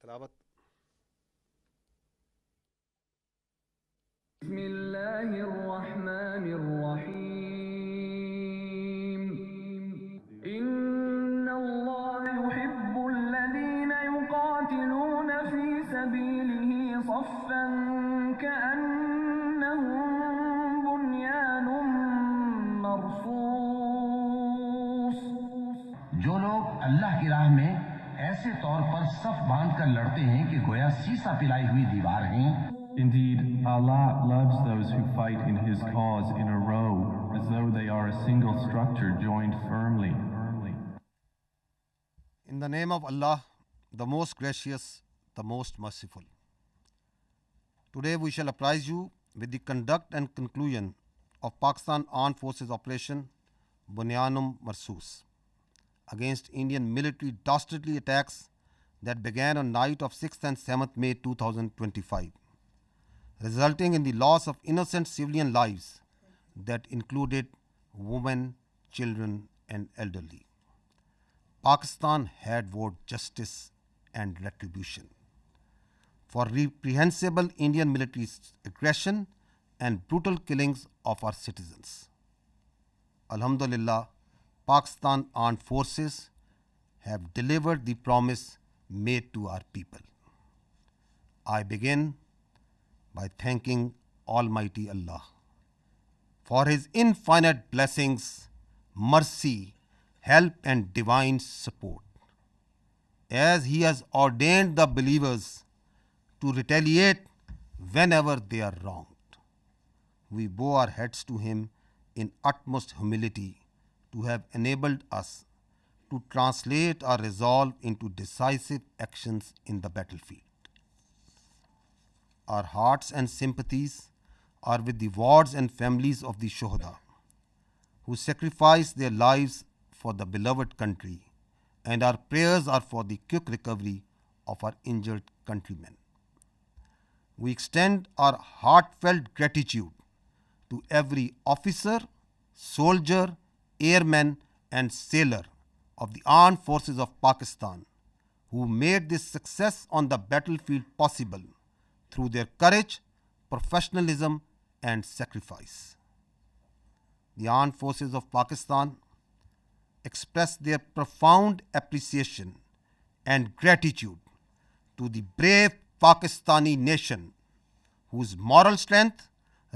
तिलावत। बिस्मिल्लाहिर्रहमानिर्रहीम इन्नल्लाह युहिब्बुल्लज़ीन युक़ातिलून फ़ी सबीलिही सफ़्फ़न कअन्नहुम बुन्यानुम मरसूस। जो लोग अल्लाह की राह में ऐसे तौर पर सफ बांधकर लड़ते हैं कि गोया सीसा पिलाई हुई दीवार हैं। Indeed, Allah loves those who fight in His cause in a row, as though they are a single structure joined firmly. In the name of Allah, the most gracious, the most merciful. Today we shall apprise you with the conduct and conclusion of Pakistan Armed Forces Operation Bunyanum Marsus against Indian military dastardly attacks that began on night of 6th and 7th May 2025, resulting in the loss of innocent civilian lives that included women, children and elderly. Pakistan had vowed justice and retribution for reprehensible Indian military aggression and brutal killings of our citizens. Alhamdulillah, Pakistan Armed Forces have delivered the promise made to our people. I begin by thanking Almighty Allah for His infinite blessings, mercy, help and divine support, as He has ordained the believers to retaliate whenever they are wronged. We bow our heads to Him in utmost humility to have enabled us to translate our resolve into decisive actions in the battlefield. Our hearts and sympathies are with the wards and families of the Shuhada, who sacrificed their lives for the beloved country, and our prayers are for the quick recovery of our injured countrymen. We extend our heartfelt gratitude to every officer, soldier, airman and sailor of the Armed Forces of Pakistan who made this success on the battlefield possible through their courage, professionalism and sacrifice. The Armed Forces of Pakistan express their profound appreciation and gratitude to the brave Pakistani nation whose moral strength,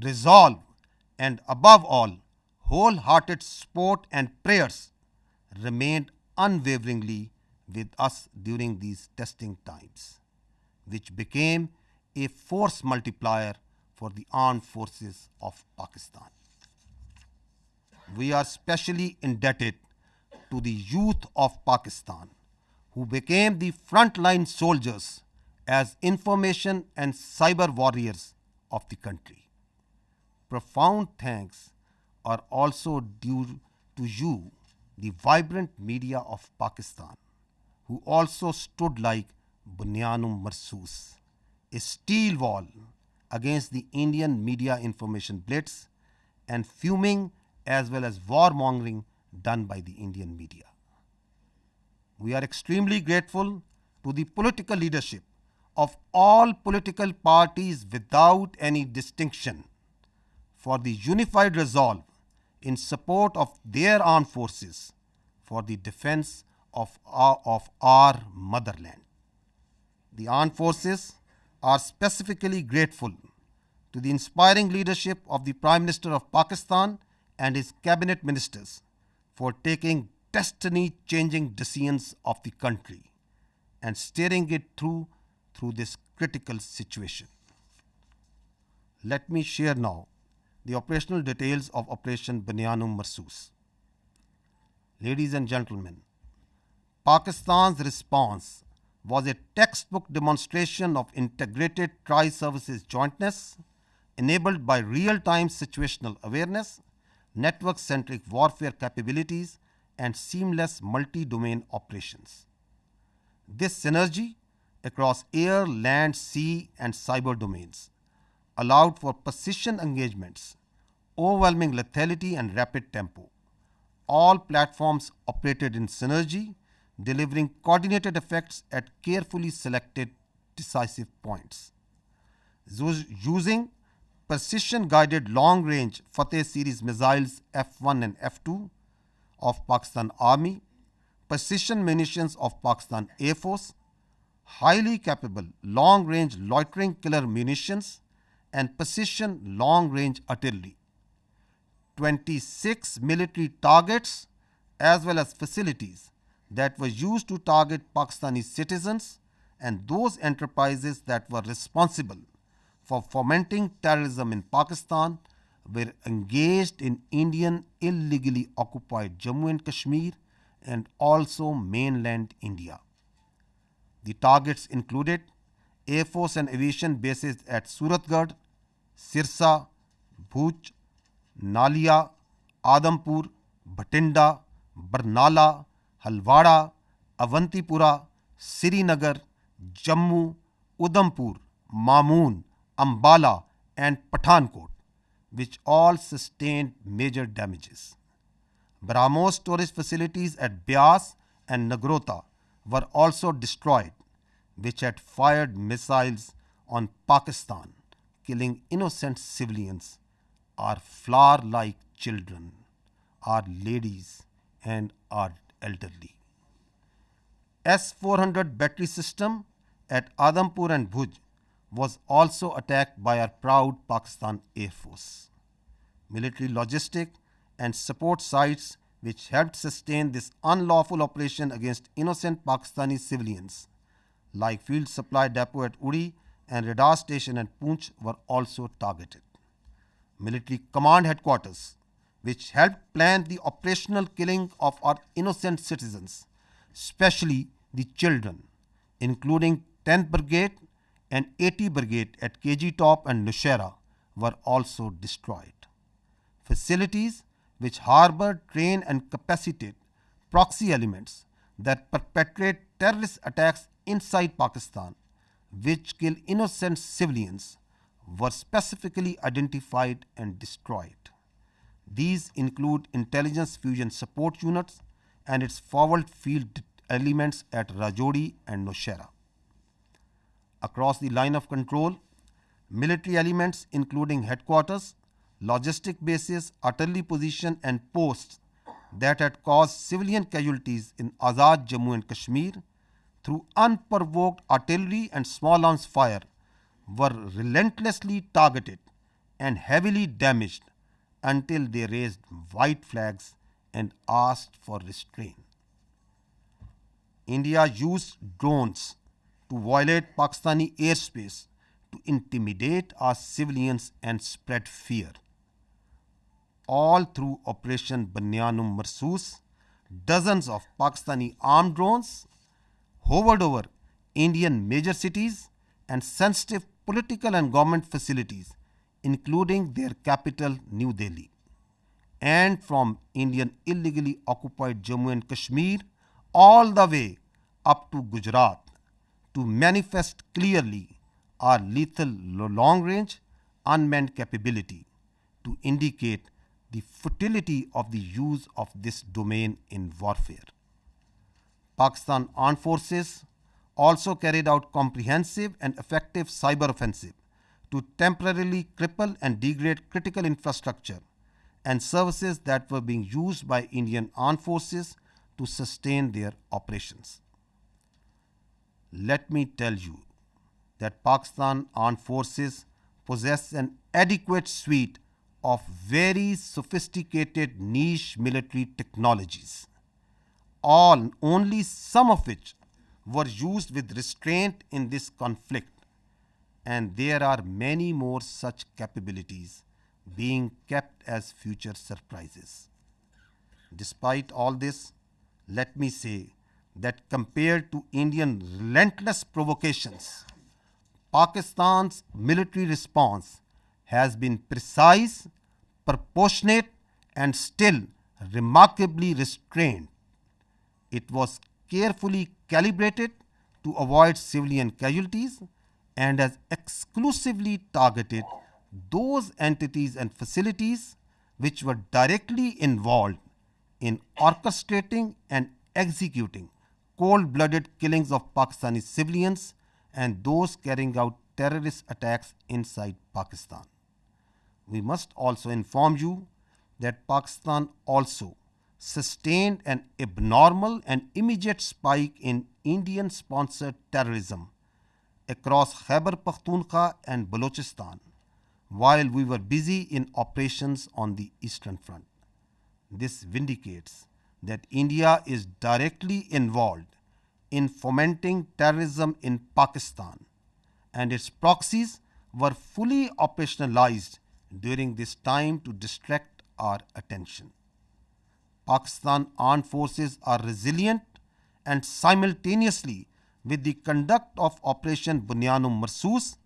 resolve and above all wholehearted support and prayers remained unwaveringly with us during these testing times, which became a force multiplier for the Armed Forces of Pakistan. We are specially indebted to the youth of Pakistan, who became the frontline soldiers as information and cyber warriors of the country. Profound thanks are also due to you, the vibrant media of Pakistan, who also stood like Bunyanum Marsus, a steel wall against the Indian media information blitz and fuming as well as warmongering done by the Indian media. We are extremely grateful to the political leadership of all political parties without any distinction for the unified resolve in support of their armed forces for the defense of our motherland. The armed forces are specifically grateful to the inspiring leadership of the Prime Minister of Pakistan and his cabinet ministers for taking destiny-changing decisions of the country and steering it through this critical situation. Let me share now the operational details of Operation Bunyanum Marsus. Ladies and gentlemen, Pakistan's response was a textbook demonstration of integrated tri-services jointness enabled by real-time situational awareness, network-centric warfare capabilities and seamless multi-domain operations. This synergy across air, land, sea and cyber domains allowed for precision engagements, overwhelming lethality and rapid tempo. All platforms operated in synergy, delivering coordinated effects at carefully selected decisive points. Using precision-guided long-range Fateh series missiles F-1 and F-2 of Pakistan Army, precision munitions of Pakistan Air Force, highly capable long-range loitering killer munitions, and precision long-range artillery. 26 military targets as well as facilities that were used to target Pakistani citizens and those enterprises that were responsible for fomenting terrorism in Pakistan were engaged in Indian illegally occupied Jammu and Kashmir and also mainland India. The targets included Air Force and aviation bases at Suratgarh, Sirsa, Bhuj, Nalia, Adampur, Bhatinda, Barnala, Halwara, Avantipura, Srinagar, Jammu, Udhampur, Mamoon, Ambala and Pathankot, which all sustained major damages. BrahMos storage facilities at Beas and Nagrota were also destroyed, which had fired missiles on Pakistan, killing innocent civilians, our flower-like children, our ladies and our elderly. S-400 battery system at Adampur and Bhuj was also attacked by our proud Pakistan Air Force. Military logistic and support sites which helped sustain this unlawful operation against innocent Pakistani civilians, like Field Supply Depot at Uri and Radar Station at Poonch, were also targeted. Military command headquarters, which helped plan the operational killing of our innocent citizens, especially the children, including 10th Brigade and 80 Brigade at KG Top and Nushaira, were also destroyed. Facilities which harbor, train and capacitate proxy elements that perpetrate terrorist attacks inside Pakistan, which kill innocent civilians, were specifically identified and destroyed. These include Intelligence Fusion Support Units and its forward field elements at Rajouri and Nowshera. Across the line of control, military elements including headquarters, logistic bases, artillery position and posts that had caused civilian casualties in Azad Jammu and Kashmir through unprovoked artillery and small arms fire were relentlessly targeted and heavily damaged until they raised white flags and asked for restraint. India used drones to violate Pakistani airspace to intimidate our civilians and spread fear. All through Operation Banyanum Marsoos, dozens of Pakistani armed drones hovered over Indian major cities and sensitive political and government facilities, including their capital, New Delhi. And from Indian illegally occupied Jammu and Kashmir all the way up to Gujarat to manifest clearly our lethal long-range unmanned capability to indicate the futility of the use of this domain in warfare. Pakistan Armed Forces also carried out comprehensive and effective cyber offensive to temporarily cripple and degrade critical infrastructure and services that were being used by Indian Armed Forces to sustain their operations. Let me tell you that Pakistan Armed Forces possess an adequate suite of very sophisticated niche military technologies, only some of which were used with restraint in this conflict, and there are many more such capabilities being kept as future surprises. Despite all this, let me say that compared to Indian relentless provocations, Pakistan's military response has been precise, proportionate and still remarkably restrained. It was carefully calibrated to avoid civilian casualties and has exclusively targeted those entities and facilities which were directly involved in orchestrating and executing cold-blooded killings of Pakistani civilians and those carrying out terrorist attacks inside Pakistan. We must also inform you that Pakistan also sustained an abnormal and immediate spike in Indian-sponsored terrorism across Khyber Pakhtunkhwa and Balochistan while we were busy in operations on the Eastern Front. This vindicates that India is directly involved in fomenting terrorism in Pakistan, and its proxies were fully operationalized during this time to distract our attention. Pakistan armed forces are resilient, and simultaneously with the conduct of Operation Bunyanum Marsoos,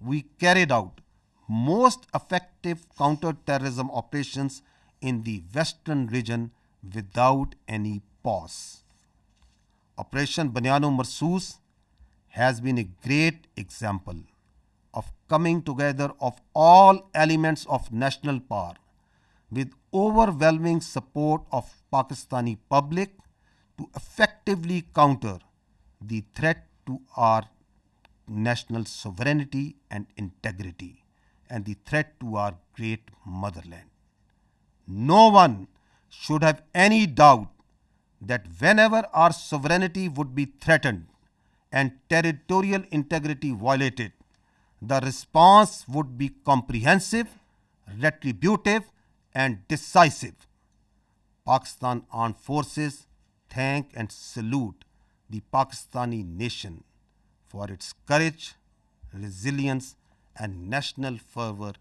we carried out most effective counter-terrorism operations in the western region without any pause. Operation Bunyanum Marsoos has been a great example of coming together of all elements of national power with overwhelming support of Pakistani public to effectively counter the threat to our national sovereignty and integrity and the threat to our great motherland. No one should have any doubt that whenever our sovereignty would be threatened and territorial integrity violated, the response would be comprehensive, retributive, and decisive. Pakistan Armed Forces thank and salute the Pakistani nation for its courage, resilience, and national fervor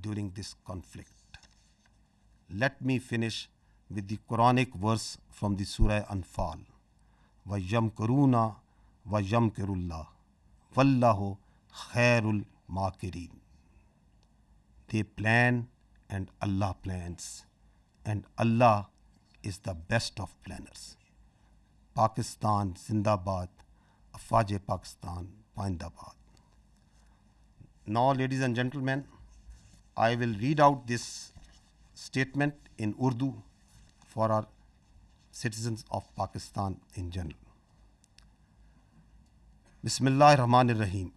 during this conflict. Let me finish with the Quranic verse from the Surah Anfal. وَيَمْكُرُونَ وَيَمْكِرُ اللَّهُ وَاللَّهُ خَيْرُ الْمَاكِرِينَ. They plan and Allah plans, and Allah is the best of planners. Pakistan Zindabad, Afwaj Pakistan Paindabad. Now, ladies and gentlemen, I will read out this statement in Urdu for our citizens of Pakistan in general. बिस्मिल्लाहिर्रहमानिर्रहीम.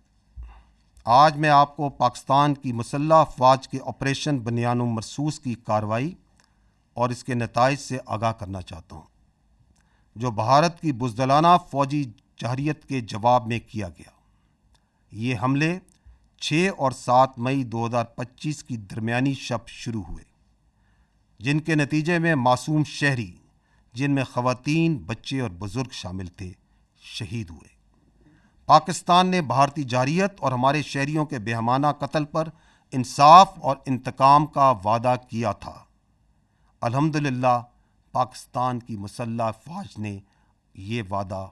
आज मैं आपको पाकिस्तान की मुसल्लह अफवाज के operation बनियानुम मरसूस की कार्रवाई और इसके नताइज से आगाह करना चाहता हूँ, जो भारत की बुज़दिलाना फ़ौजी जहरियत के जवाब में किया गया. ये हमले 6 और 7 मई 2025 की दरमियानी शब शुरू हुए, जिनके नतीजे में मासूम शहरी, जिनमें ख़वातीन, बच्चे और बुज़ुर्ग शामिल थे, शहीद हुए. पाकिस्तान ने भारतीय जारियत और हमारे शहरियों के बेहमाना कत्ल पर इंसाफ और इंतकाम का वादा किया था. अल्हम्दुलिल्लाह पाकिस्तान की मुसल्लह अफ़वाज ने ये वादा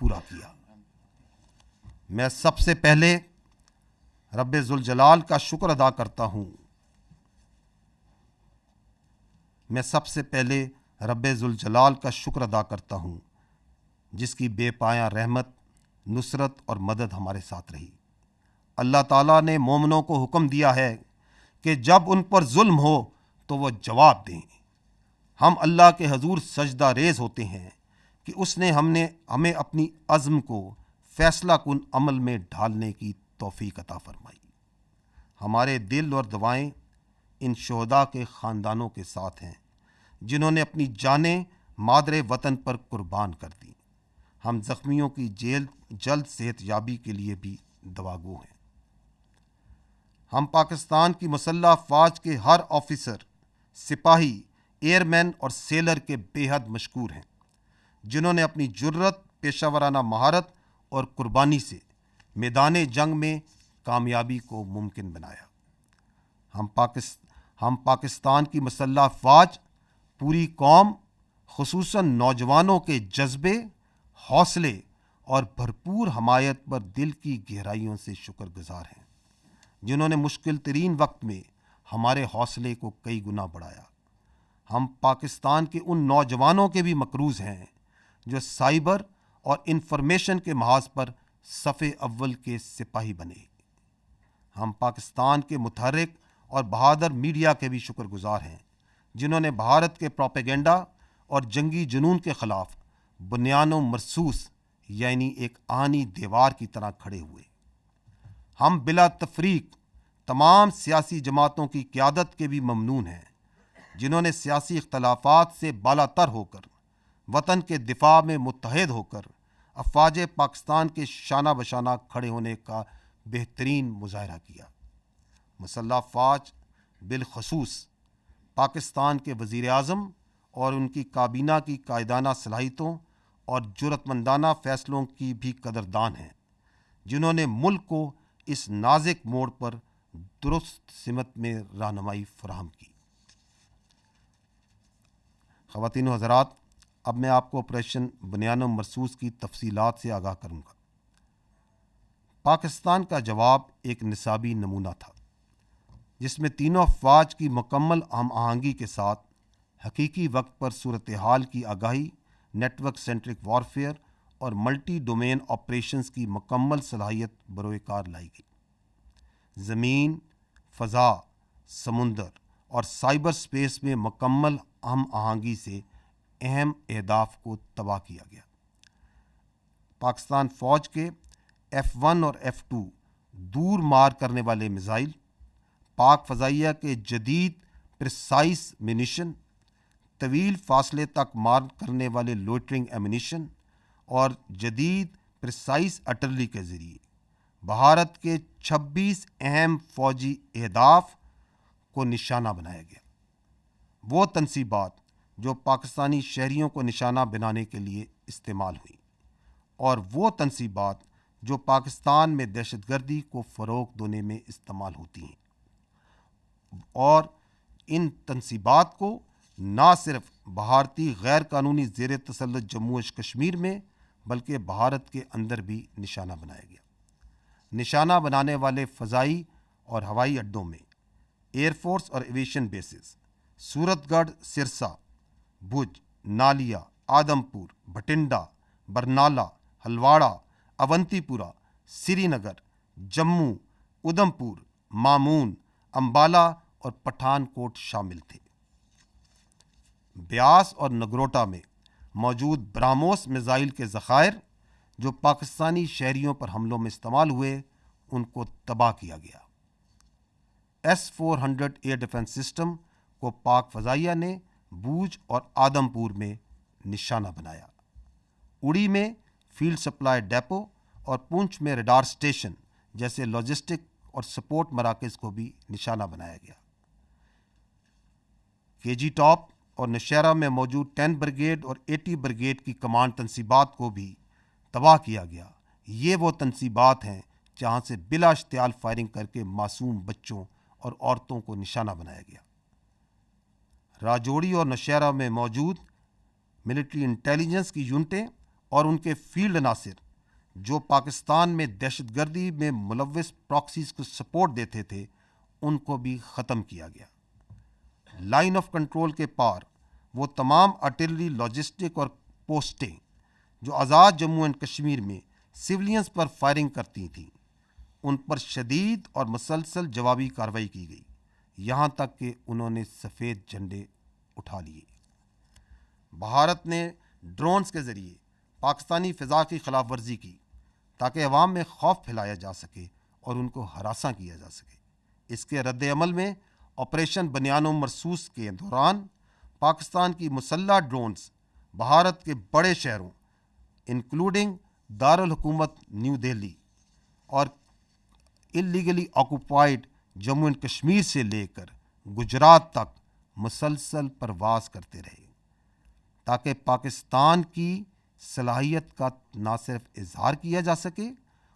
पूरा किया. मैं सबसे पहले रब्बे ज़ुल जलाल का शुक्र अदा करता हूँ. मैं सबसे पहले रब्बे ज़ुल जलाल का शुक्र अदा करता हूँ, जिसकी बेपाया रहमत, नुसरत और मदद हमारे साथ रही. अल्लाह ताला ने मोमिनों को हुक्म दिया है कि जब उन पर जुल्म हो तो वो जवाब दें. हम अल्लाह के हजूर सजदा रेज होते हैं कि उसने हमें अपनी अज़्म को फैसला कुन अमल में ढालने की तौफीक अता फरमाई. हमारे दिल और दुआएं इन शोहदा के ख़ानदानों के साथ हैं जिन्होंने अपनी जानें मादरे वतन पर कुर्बान कर दी. हम ज़ख्मियों की जल्द सेहत याबी के लिए भी दुआगो हैं. हम पाकिस्तान की मुसल्लह अफ़वाज के हर ऑफिसर, सिपाही, एयरमैन और सेलर के बेहद मशकूर हैं, जिन्होंने अपनी जुर्रत, पेशावराना महारत और कुर्बानी से मैदान जंग में कामयाबी को मुमकिन बनाया. हम पाकिस्तान की मुसल्लह अफ़वाज पूरी कौम, खुसूसन नौजवानों के जज्बे, हौसले और भरपूर हमायत पर दिल की गहराइयों से शुक्रगुजार हैं, जिन्होंने मुश्किल तरीन वक्त में हमारे हौसले को कई गुना बढ़ाया. हम पाकिस्तान के उन नौजवानों के भी मकरूज़ हैं जो साइबर और इंफॉर्मेशन के महाज पर सफ़े अव्वल के सिपाही बने. हम पाकिस्तान के मुतहर्रिक और बहादुर मीडिया के भी शुक्रगुजार हैं, जिन्होंने भारत के प्रोपेगेंडा और जंगी जुनून के ख़िलाफ़ बुनियानो मरसूस यानी एक आनी दीवार की तरह खड़े हुए. ہم بلا تفریق تمام سیاسی جماعتوں کی قیادت کے بھی ممنون ہیں، جنہوں نے سیاسی اختلافات سے بالا تر ہو کر وطن کے دفاع میں متحد ہو کر افواج پاکستان کے شانہ بشانہ کھڑے ہونے کا بہترین مظاہرہ کیا۔ مسلح افواج بالخصوص پاکستان کے وزیر اعظم اور ان کی کابینہ کی قائدانہ صلاحیتوں اور جرأت مندانہ فیصلوں کی بھی قدردان ہیں، جنہوں نے ملک کو اس نازک موڑ پر درست سمت میں رہنمائی فراہم کی۔ خواتین و حضرات، اب میں آپ کو آپریشن بنیان مرصوص کی تفصیلات سے آگاہ کروں گا۔ پاکستان کا جواب ایک نصابی نمونہ تھا، جس میں تینوں افواج کی مکمل ہم آہنگی کے ساتھ حقیقی وقت پر صورتحال کی آگاہی، نیٹ ورک سینٹرک وارفیئر اور ملٹی ڈومین آپریشنز کی مکمل صلاحیت بروئے کار لائی گئی۔ زمین، فضا، سمندر اور سائبر سپیس میں مکمل ہم آہنگی سے اہم اہداف کو تباہ کیا گیا۔ پاکستان فوج کے F-1 اور F-2 دور مار کرنے والے میزائل، پاک فضائیہ کے جدید پریسائز منیشن، طویل فاصلے تک مار کرنے والے لوئٹرنگ ایمونیشن اور جدید پریسائز آرٹلری کے ذریعے بھارت کے 26 اہم فوجی اہداف کو نشانہ بنایا گیا۔ وہ تنصیبات جو پاکستانی شہریوں کو نشانہ بنانے کے لیے استعمال ہوئیں، اور وہ تنصیبات جو پاکستان میں دہشت گردی کو فروغ دینے میں استعمال ہوتی ہیں، اور ان تنصیبات کو نہ صرف بھارتی غیر قانونی زیر تسلط جموں و کشمیر میں بلکہ بھارت کے اندر بھی نشانہ بنایا گیا۔ نشانہ بنانے والے فضائی اور ہوائی اڈوں میں ایئر فورس اور ایویشن بیسز سورت گڑھ، سرسا، بھج، نالیا، آدم پور، بھٹنڈا، برنالہ، ہلواڑہ، اونتی پورہ، سری نگر، جموں، ادھم پور، مامون، امبالہ اور پٹھان کوٹ شامل تھے۔ بیاس اور نگروٹا میں موجود براموس میزائل کے ذخائر جو پاکستانی شہریوں پر حملوں میں استعمال ہوئے، ان کو تباہ کیا گیا۔ S-400 ایئر ڈیفنس سسٹم کو پاک فضائیہ نے بوجھ اور آدم پور میں نشانہ بنایا۔ اڑی میں فیلڈ سپلائی ڈیپو اور پونچھ میں ریڈار اسٹیشن جیسے لاجسٹک اور سپورٹ مراکز کو بھی نشانہ بنایا گیا۔ KG ٹاپ اور نوشہرہ میں موجود 10 بریگیڈ اور 80 بریگیڈ کی کمانڈ تنصیبات کو بھی تباہ کیا گیا۔ یہ وہ تنصیبات ہیں جہاں سے بلا اشتعال فائرنگ کر کے معصوم بچوں اور عورتوں کو نشانہ بنایا گیا۔ راجوڑی اور نوشہرہ میں موجود ملٹری انٹیلیجنس کی یونٹیں اور ان کے فیلڈ عناصر جو پاکستان میں دہشت گردی میں ملوث پراکسیز کو سپورٹ دیتے تھے، ان کو بھی ختم کیا گیا۔ لائن آف کنٹرول کے پار وہ تمام آرٹلری، لاجسٹک اور پوسٹیں جو آزاد جموں اینڈ کشمیر میں سولینز پر فائرنگ کرتی تھیں، ان پر شدید اور مسلسل جوابی کارروائی کی گئی، یہاں تک کہ انہوں نے سفید جھنڈے اٹھا لیے۔ بھارت نے ڈرونز کے ذریعے پاکستانی فضا کی خلاف ورزی کی تاکہ عوام میں خوف پھیلایا جا سکے اور ان کو ہراساں کیا جا سکے۔ اس کے رد عمل میں آپریشن بنیان و مرصوص کے دوران پاکستان کی مسلح ڈرونز بھارت کے بڑے شہروں انکلوڈنگ دارالحکومت نیو دہلی اور illegally occupied Jammu and Kashmir سے لے کر گجرات تک مسلسل پرواز کرتے رہے، تاکہ پاکستان کی صلاحیت کا نہ صرف اظہار کیا جا سکے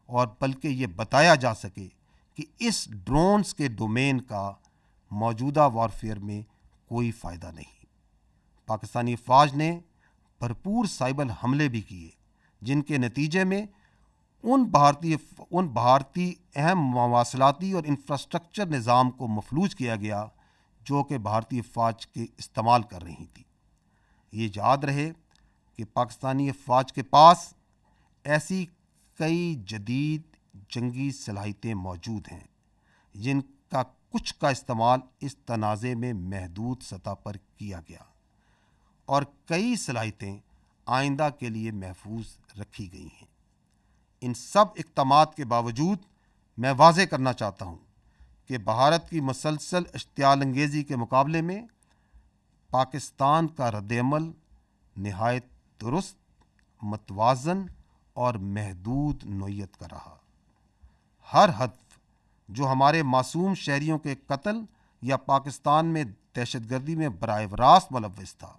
اور بلکہ یہ بتایا جا سکے کہ اس ڈرونز کے ڈومین کا موجودہ وارفیئر میں کوئی فائدہ نہیں۔ پاکستانی افواج نے بھرپور سائبر حملے بھی کیے، جن کے نتیجے میں ان بھارتی اہم مواصلاتی اور انفراسٹرکچر نظام کو مفلوج کیا گیا جو کہ بھارتی افواج کے استعمال کر رہی تھی۔ یہ یاد رہے کہ پاکستانی افواج کے پاس ایسی کئی جدید جنگی صلاحیتیں موجود ہیں جن کا کچھ کا استعمال اس تنازع میں محدود سطح پر کیا گیا، اور کئی صلاحیتیں آئندہ کے لیے محفوظ رکھی گئی ہیں۔ ان سب اقدامات کے باوجود میں واضح کرنا چاہتا ہوں کہ بھارت کی مسلسل اشتعال انگیزی کے مقابلے میں پاکستان کا رد عمل نہایت درست، متوازن اور محدود نوعیت کا رہا۔ ہر ہدف جو ہمارے معصوم شہریوں کے قتل یا پاکستان میں دہشت گردی میں براہ راست ملوث تھا،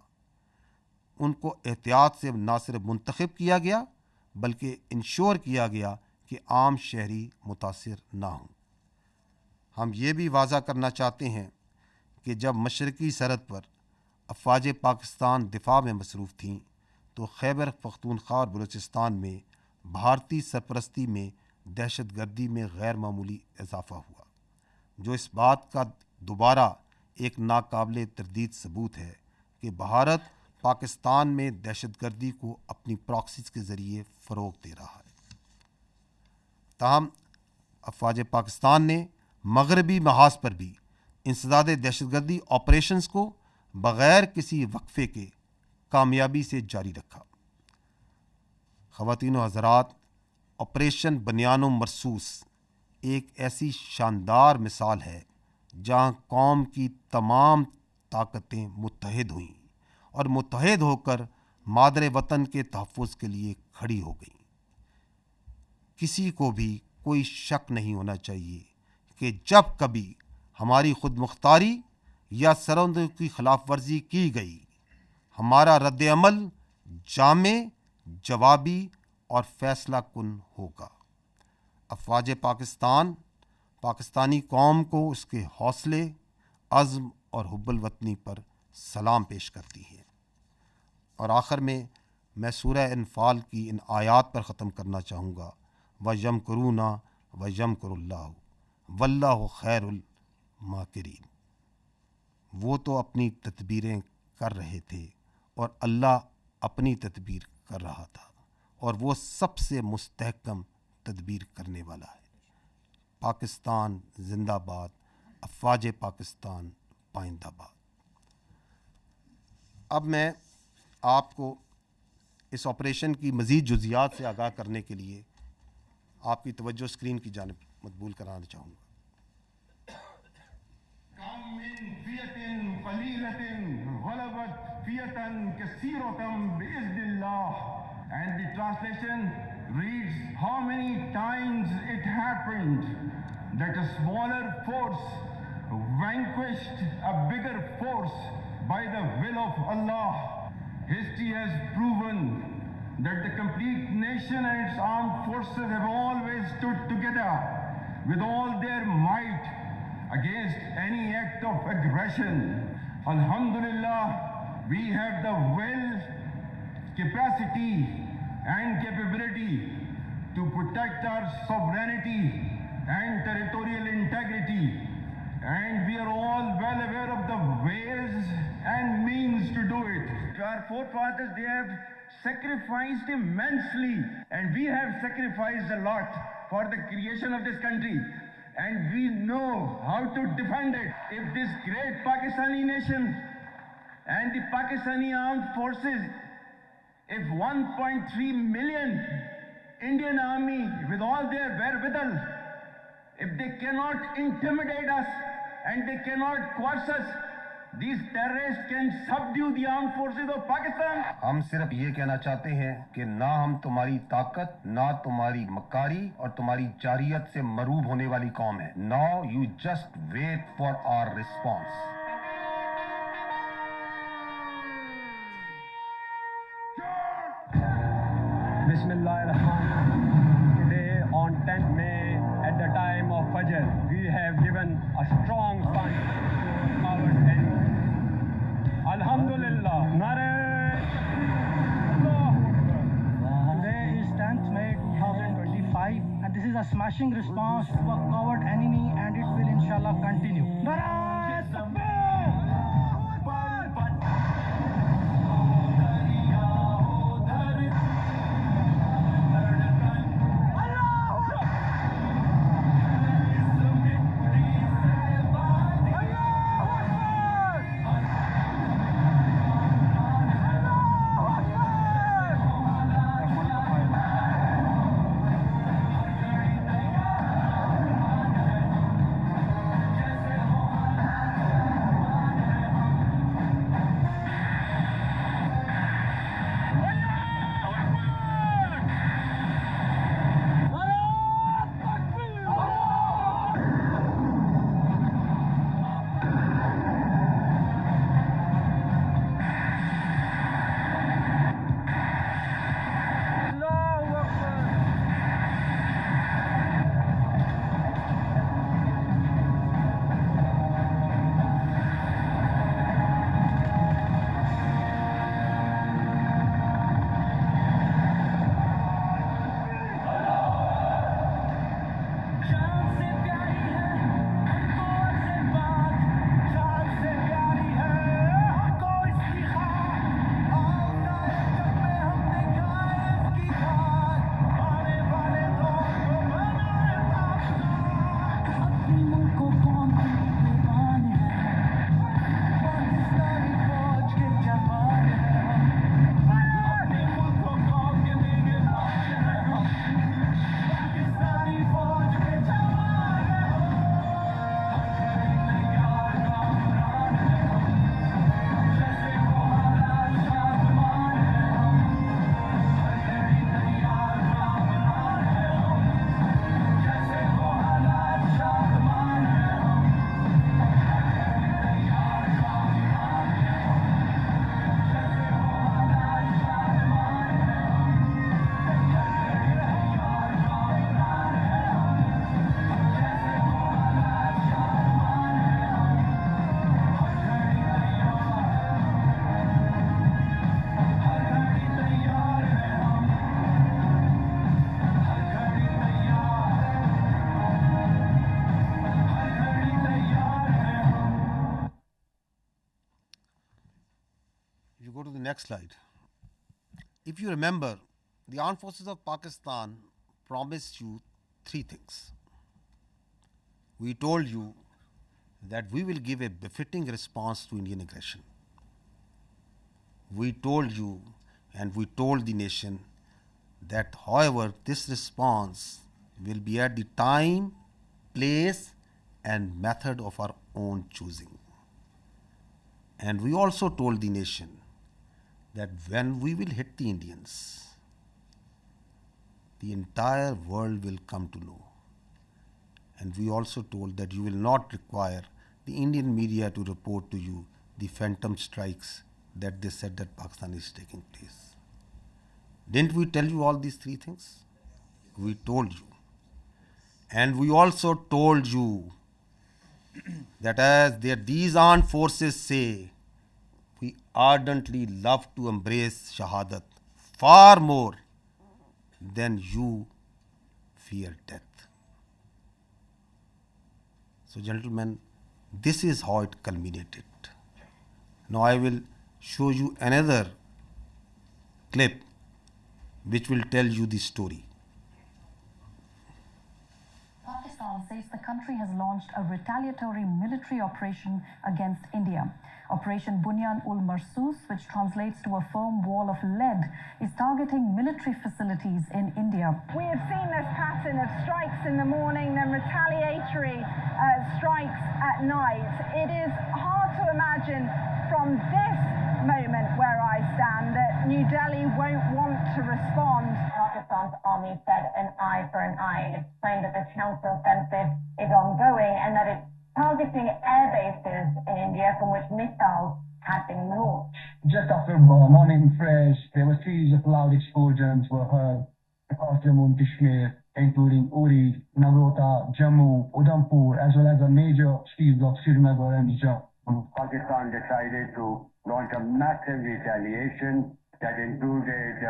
ان کو احتیاط سے نہ صرف منتخب کیا گیا بلکہ انشور کیا گیا کہ عام شہری متاثر نہ ہوں۔ ہم یہ بھی واضح کرنا چاہتے ہیں کہ جب مشرقی سرحد پر افواج پاکستان دفاع میں مصروف تھیں تو خیبر پختونخوا اور بلوچستان میں بھارتی سرپرستی میں دہشت گردی میں غیر معمولی اضافہ ہوا، جو اس بات کا دوبارہ ایک ناقابل تردید ثبوت ہے کہ بھارت پاکستان میں دہشت گردی کو اپنی پراکسیز کے ذریعے فروغ دے رہا ہے۔ تاہم افواج پاکستان نے مغربی محاذ پر بھی انسداد دہشت گردی آپریشنز کو بغیر کسی وقفے کے کامیابی سے جاری رکھا۔ خواتین و حضرات، آپریشن بنیان و مرصوص ایک ایسی شاندار مثال ہے جہاں قوم کی تمام طاقتیں متحد ہوئیں اور متحد ہو کر مادر وطن کے تحفظ کے لیے کھڑی ہو گئیں۔ کسی کو بھی کوئی شک نہیں ہونا چاہیے کہ جب کبھی ہماری خود مختاری یا سرحدوں کی خلاف ورزی کی گئی، ہمارا رد عمل جامع، جوابی اور فیصلہ کن ہوگا۔ افواج پاکستان پاکستانی قوم کو اس کے حوصلے، عزم اور حب الوطنی پر سلام پیش کرتی ہے۔ اور آخر میں سورہ انفال کی ان آیات پر ختم کرنا چاہوں گا، وَيَمْكُرُونَ وَيَمْكُرُ اللَّهُ وَاللَّهُ خَيْرُ الْمَاكِرِينَ۔ وہ تو اپنی تدبیریں کر رہے تھے اور اللہ اپنی تدبیر کر رہا تھا، اور وہ سب سے مستحکم تدبیر کرنے والا ہے۔ پاکستان زندہ باد، افواج پاکستان پائندہ باد۔ اب میں آپ کو اس آپریشن کی مزید جزیات سے آگاہ کرنے کے لیے آپ کی توجہ اسکرین کی جانب مقبول کرانا چاہوں گا۔ کم من فیۃ قلیلۃ غلبت فیۃ کثیرۃ بإذن اللہ. And the translation reads, how many times it happened that a smaller force vanquished a bigger force by the will of Allah. History has proven that the complete nation and its armed forces have always stood together with all their might against any act of aggression. Alhamdulillah, we have the will, capacity and capability to protect our sovereignty and territorial integrity, and we are all well aware of the ways and means to do it. Our forefathers, they have sacrificed immensely, and we have sacrificed a lot for the creation of this country, and we know how to defend it. If this great Pakistani nation and the Pakistani armed forces, if 1.3 million Indian army with all their wherewithal, if they cannot intimidate us and they cannot coerce us, these terrorists can subdue the armed forces of Pakistan. ہم صرف یہ کہنا چاہتے ہیں کہ نہ ہم تمہاری طاقت، نہ تمہاری مکاری اور تمہاری جارحیت سے مروب ہونے والی قوم ہے۔ Now you just wait for our response. Bismillah ar-Rahman. Today on 10th May at the time of Fajr, we have given a strong punch to our enemy. Alhamdulillah. Nare Today is 10th May 2025 and this is a smashing response to a coward enemy and it will inshallah continue. you go to the next slide. If you remember, the armed forces of Pakistan promised you three things. We told you that we will give a befitting response to Indian aggression. We told you and we told the nation that, however, this response will be at the time, place, and method of our own choosing. And we also told the nation that when we will hit the Indians, the entire world will come to know. And we also told that you will not require the Indian media to report to you the phantom strikes that they said that Pakistan is taking place. Didn't we tell you all these three things? We told you. And we also told you that as these armed forces say, we ardently love to embrace Shahadat far more than you fear death. So, gentlemen, this is how it culminated. Now I will show you another clip which will tell you the story. Pakistan says the country has launched a retaliatory military operation against India. Operation Bunyan-ul-Marsus, which translates to a firm wall of lead, is targeting military facilities in India. We have seen this pattern of strikes in the morning, then retaliatory strikes at night. It is hard to imagine from this moment where I stand that New Delhi won't want to respond. Pakistan's army said an eye for an eye. It's saying that the counter-offensive is ongoing and that it's targeting air bases in India from which missiles had been launched. Just after morning fresh, there were series of loud explosions were heard across Jammu and Kashmir, including Uri, Nagrota, Jammu, Udhampur, as well as a major cities of Srinagar and Jammu. Pakistan decided to launch a massive retaliation that included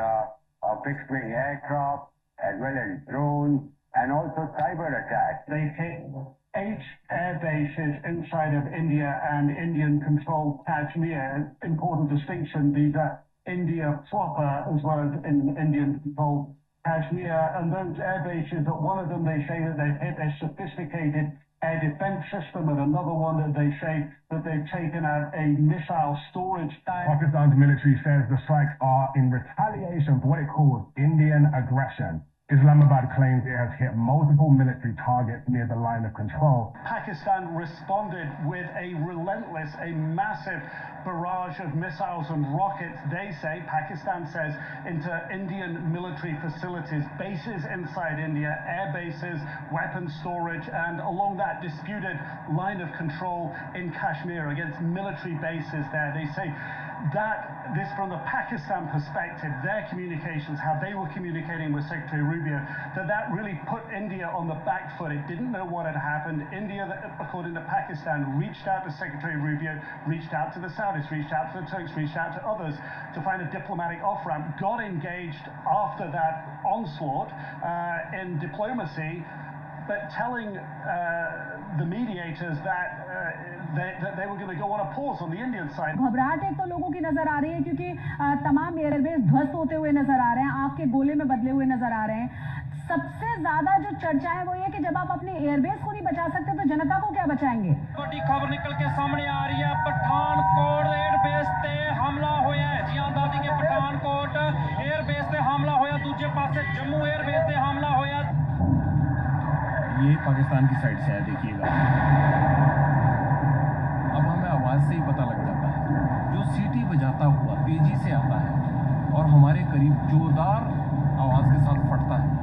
fixed-wing aircraft, as well as drones, and also cyber attacks. They hit 8 air bases inside of India and Indian-controlled Kashmir. Important distinction, these are India proper as well as in Indian-controlled Kashmir. And those air bases, one of them they say that they've hit a sophisticated air defense system, and another one that they say that they've taken out a missile storage tank. Pakistan's military says the strikes are in retaliation for what it calls Indian aggression. Islamabad claims it has hit multiple military targets near the line of control. Pakistan responded with a relentless, a massive barrage of missiles and rockets, they say, Pakistan says, into Indian military facilities, bases inside India, air bases, weapons storage, and along that disputed line of control in Kashmir against military bases there. They say that this, from the Pakistan perspective, their communications, how they were communicating with Secretary Rubio, that really put India on the back foot. It didn't know what had happened. India, according to Pakistan, reached out to Secretary Rubio, reached out to the Saudis, reached out to the Turks, reached out to others to find a diplomatic off-ramp, got engaged after that onslaught in diplomacy, but telling the mediators that they were going to go on a pause on the Indian side. घबराहट एक तो लोगों की नजर आ रही है क्योंकि तमाम एयरबेस ध्वस्त होते हुए नजर आ रहे हैं, आग के गोले में बदले हुए नजर आ रहे हैं। सबसे ज्यादा जो चर्चा है वो ये कि जब आप अपने एयरबेस को नहीं बचा सकते तो जनता को क्या बचाएंगे। बड़ी खबर निकल के सामने आ रही है, पठानकोट एयरबेस ते हमला होया है। जी हां दादी के पठानकोट एयरबेस ते हमला होया, दूसरे पासे जम्मू एयरबेस ते हमला होया। ये पाकिस्तान की साइड से है, देखिएगा। अब हमें आवाज़ से ही पता लग जाता है, जो सीटी बजाता हुआ तेजी से आता है और हमारे करीब जोरदार आवाज़ के साथ फटता है,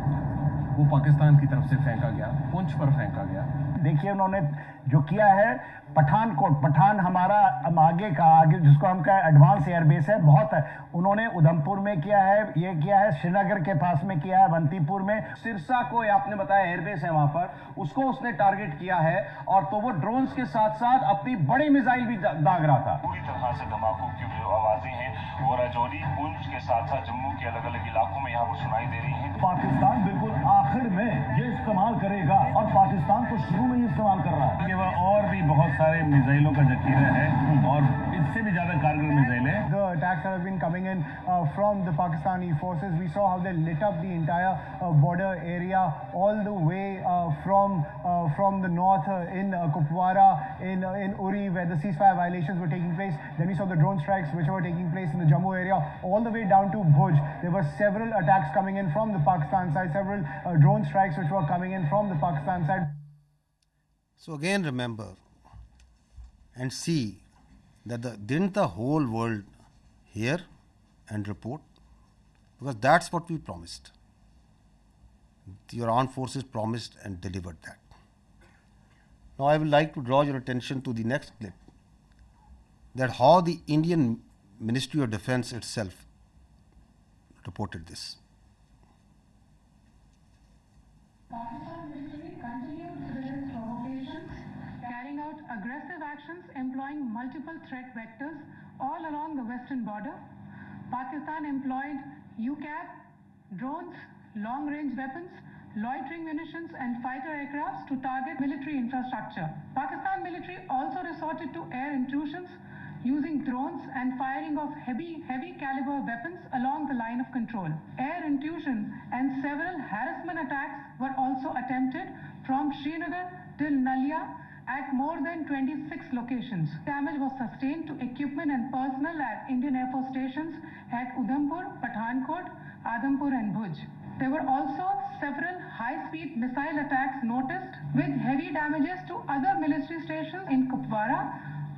वो पाकिस्तान की तरफ से फेंका गया, पुंछ पर फेंका गया। देखिए उन्होंने जो किया है, पठानकोट, पठान हमारा आगे जिसको हम कहें एडवांस एयरबेस है, बहुत है। उन्होंने उधमपुर में किया है, ये किया है श्रीनगर के पास में किया है, अवंतीपुर में। सिरसा को आपने बताया एयरबेस है वहां पर, उसको उसने टारगेट किया है, और तो वो ड्रोन्स के साथ साथ अपनी बड़ी मिसाइल भी दाग रहा था। पूरी तरह से धमाकों की जो आवाजें हैं वो राजौरी, पुंछ के साथ साथ जम्मू के अलग अलग इलाकों में यहाँ पर सुनाई दे रही हैं। पाकिस्तान बिल्कुल आखिर में ये इस्तेमाल करेगा, और पाकिस्तान तो शुरू में ही इस्तेमाल कर रहा है। और भी बहुत सारे मिसाइलों का जखीरा है, और इससे भी ज्यादा कारगर मिसाइलें the attacks that have been coming in from the Pakistani forces. We saw how they lit up the entire border area all the way from the north in Kupwara, in Uri, where the ceasefire violations were taking place. Then we saw the drone strikes which were taking place in the Jammu area, all the way down to Bhuj. There were several attacks coming in from the Pakistan side, several drone strikes which were coming in from the Pakistan side. So again remember and see that didn't the whole world hear and report? Because that's what we promised. Your armed forces promised and delivered that. Now I would like to draw your attention to the next clip, that how the Indian Ministry of Defence itself reported this. Pakistan military continued with its provocations, carrying out aggressive actions employing multiple threat vectors all along the western border. Pakistan employed UCAV, drones, long-range weapons, loitering munitions and fighter aircrafts to target military infrastructure. Pakistan military also resorted to air intrusions using drones and firing of heavy caliber weapons along the line of control. Air intrusion and several harassment attacks were also attempted from Srinagar till Nalia at more than 26 locations. Damage was sustained to equipment and personnel at Indian Air Force stations at Udhampur, Pathankot, Adhampur and Bhuj. There were also several high-speed missile attacks noticed with heavy damages to other military stations in Kupwara,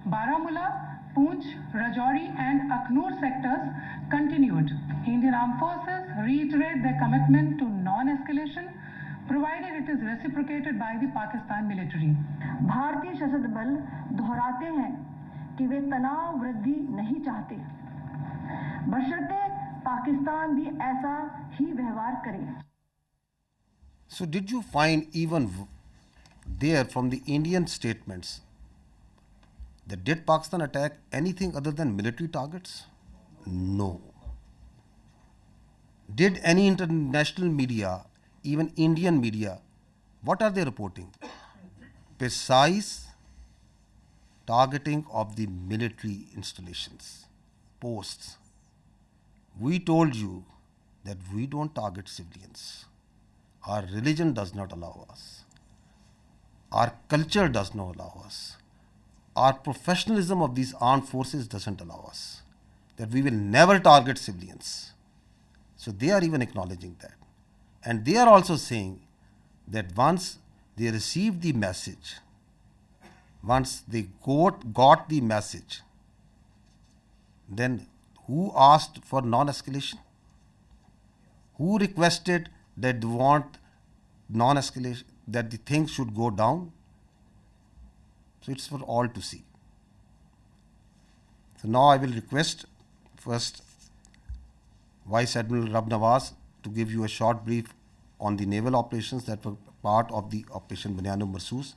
Baramulla, Poonch, Rajouri and Aknoor sectors continued. Indian Armed Forces reiterate their commitment to non-escalation, provided it is reciprocated by the Pakistan military. भारतीय सशस्त्र बल दोहराते हैं कि वे तनाव वृद्धि नहीं चाहते, बशर्ते पाकिस्तान भी ऐसा ही व्यवहार करे. So did you find even there from the Indian statements that did Pakistan attack anything other than military targets? No. Did any international media, even Indian media, what are they reporting? Precise targeting of the military installations, posts. We told you that we don't target civilians. Our religion does not allow us. Our culture does not allow us. Our professionalism of these armed forces doesn't allow us. That we will never target civilians. So they are even acknowledging that. And they are also saying that once they received the message, once they got the message, then who asked for non-escalation? Who requested that they want non-escalation, that the things should go down? So it's for all to see. So now I will request first Vice Admiral Rab Nawaz to give you a short brief on the naval operations that were part of the Operation Bunyan Marsoos,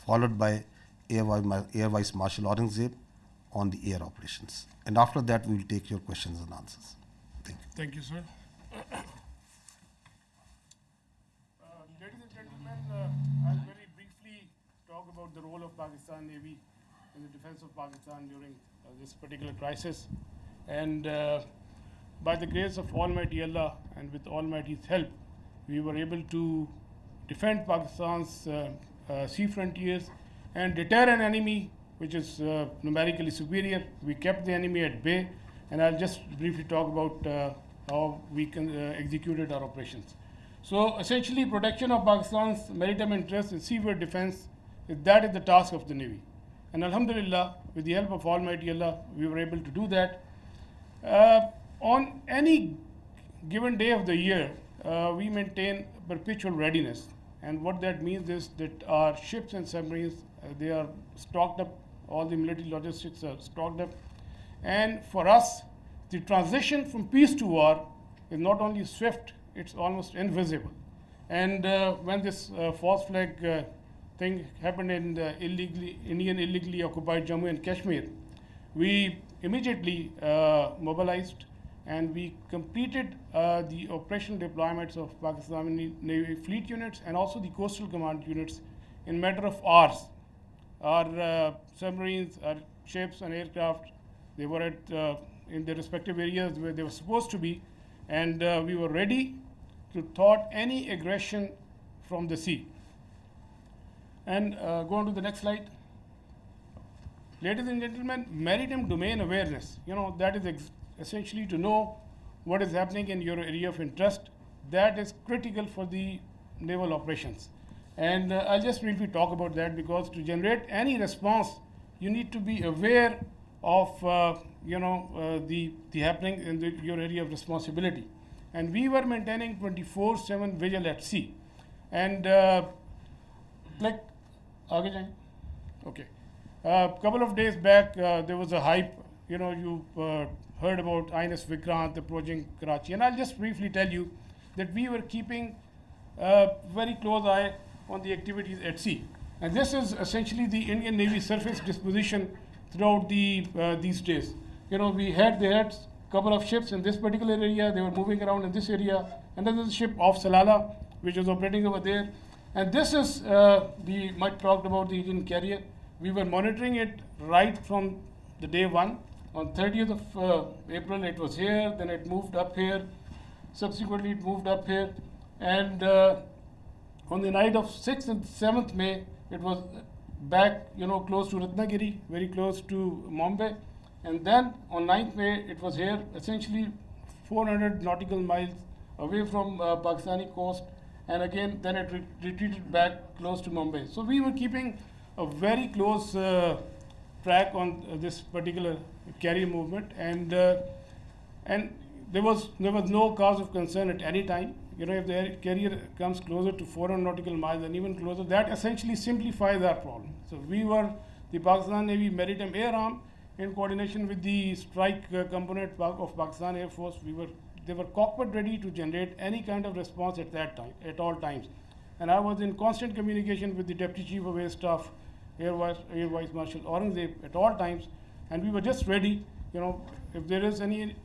followed by Air Vice Marshal Aurangzeb on the air operations. And after that, we will take your questions and answers. Thank you. Thank you, sir. Ladies and gentlemen, I'll very briefly talk about the role of Pakistan Navy in the defense of Pakistan during this particular crisis. And by the grace of Almighty Allah and with Almighty's help, we were able to defend Pakistan's sea frontiers and deter an enemy which is numerically superior. We kept the enemy at bay, and I'll just briefly talk about how we executed our operations. So essentially, protection of Pakistan's maritime interests in seafarer defense is the task of the Navy. And Alhamdulillah, with the help of Almighty Allah, we were able to do that. On any given day of the year, we maintain perpetual readiness. And what that means is that our ships and submarines, they are stocked up, all the military logistics are stocked up. And for us, the transition from peace to war is not only swift, it's almost invisible. And when this false flag thing happened in the Indian illegally occupied Jammu and Kashmir, we immediately mobilized and we completed the operational deployments of Pakistani Navy fleet units and also the coastal command units in a matter of hours. Our submarines, our ships and aircraft, They were in their respective areas where they were supposed to be, and we were ready to thwart any aggression from the sea. And go on to the next slide. Ladies and gentlemen, maritime domain awareness, that is essentially to know what is happening in your area of interest. That is critical for the naval operations. And I'll just briefly talk about that, because to generate any response, you need to be aware of the happening in your area of responsibility. And we were maintaining 24/7 vigil at sea. And okay. A couple of days back, there was a hype, you heard about INS Vikrant approaching Karachi. And I'll just briefly tell you that we were keeping a very close eye on the activities at sea. And this is essentially the Indian Navy surface disposition throughout these days. They had a couple of ships in this particular area. They were moving around in this area. And then there's a ship off Salalah, which was operating over there. And this is the much talked about the Indian carrier. We were monitoring it right from the day one. On 30th of April, it was here. Then it moved up here. Subsequently, it moved up here. And on the night of 6th and 7th May, it was back, close to Ratnagiri, very close to Mumbai. And then on 9th May, it was here, essentially 400 nautical miles away from Pakistani coast. And again, then it retreated back close to Mumbai. So we were keeping a very close track on this particular carrier movement, and there was no cause of concern at any time. If the carrier comes closer to 400 nautical miles and even closer, that essentially simplifies our problem. So we were the Pakistan Navy Maritime Air Arm, in coordination with the strike component of Pakistan Air Force. They were cockpit ready to generate any kind of response at that time, at all times. And I was in constant communication with the Deputy Chief of Air Staff, Air Vice Marshal Aurangzeb, at all times, and we were just ready. If there is any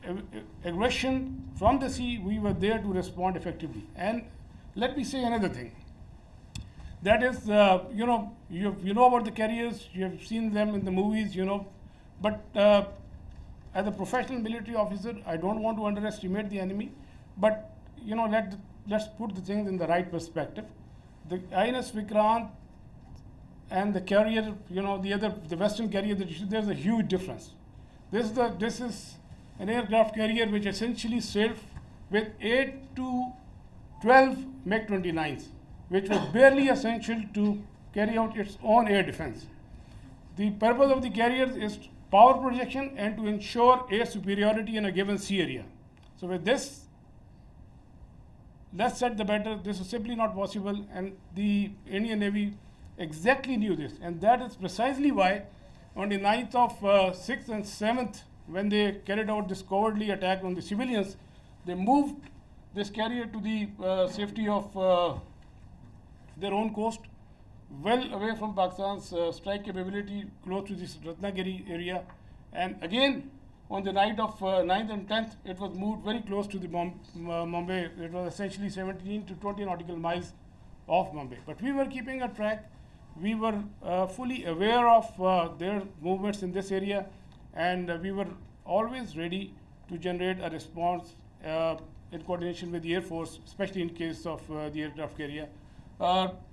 aggression from the sea, we were there to respond effectively. And let me say another thing. That is, you know about the carriers, you have seen them in the movies, but as a professional military officer, I don't want to underestimate the enemy, but let's put the things in the right perspective. The INS Vikrant and the carrier, the Western carrier, there's a huge difference. This is an aircraft carrier which essentially sailed with 8 to 12 MiG-29s, which was barely essential to carry out its own air defense. The purpose of the carrier is power projection and to ensure air superiority in a given sea area. So with this, less said the better. This is simply not possible, and the Indian Navy exactly knew this, and that is precisely why on the 9th of 6th and 7th, when they carried out this cowardly attack on the civilians, they moved this carrier to the safety of their own coast, well away from Pakistan's strike capability, close to this Ratnagiri area. And again, on the night of 9th and 10th, it was moved very close to the Mumbai. It was essentially 17 to 20 nautical miles off Mumbai. But we were keeping a track. We were fully aware of their movements in this area, and we were always ready to generate a response in coordination with the Air Force, especially in case of the aircraft carrier.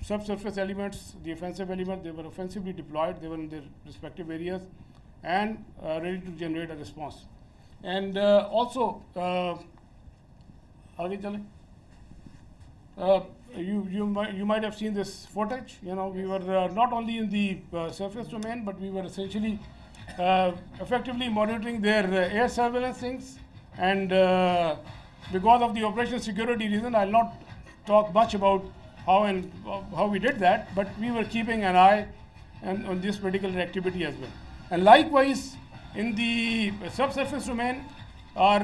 Subsurface elements, the offensive element, they were offensively deployed. They were in their respective areas and ready to generate a response. And also, you might have seen this footage. We were not only in the surface domain, but we were essentially effectively monitoring their air surveillance things. And because of the operational security reason, I'll not talk much about how we did that, but we were keeping an eye on this particular activity as well. And likewise, in the subsurface domain, our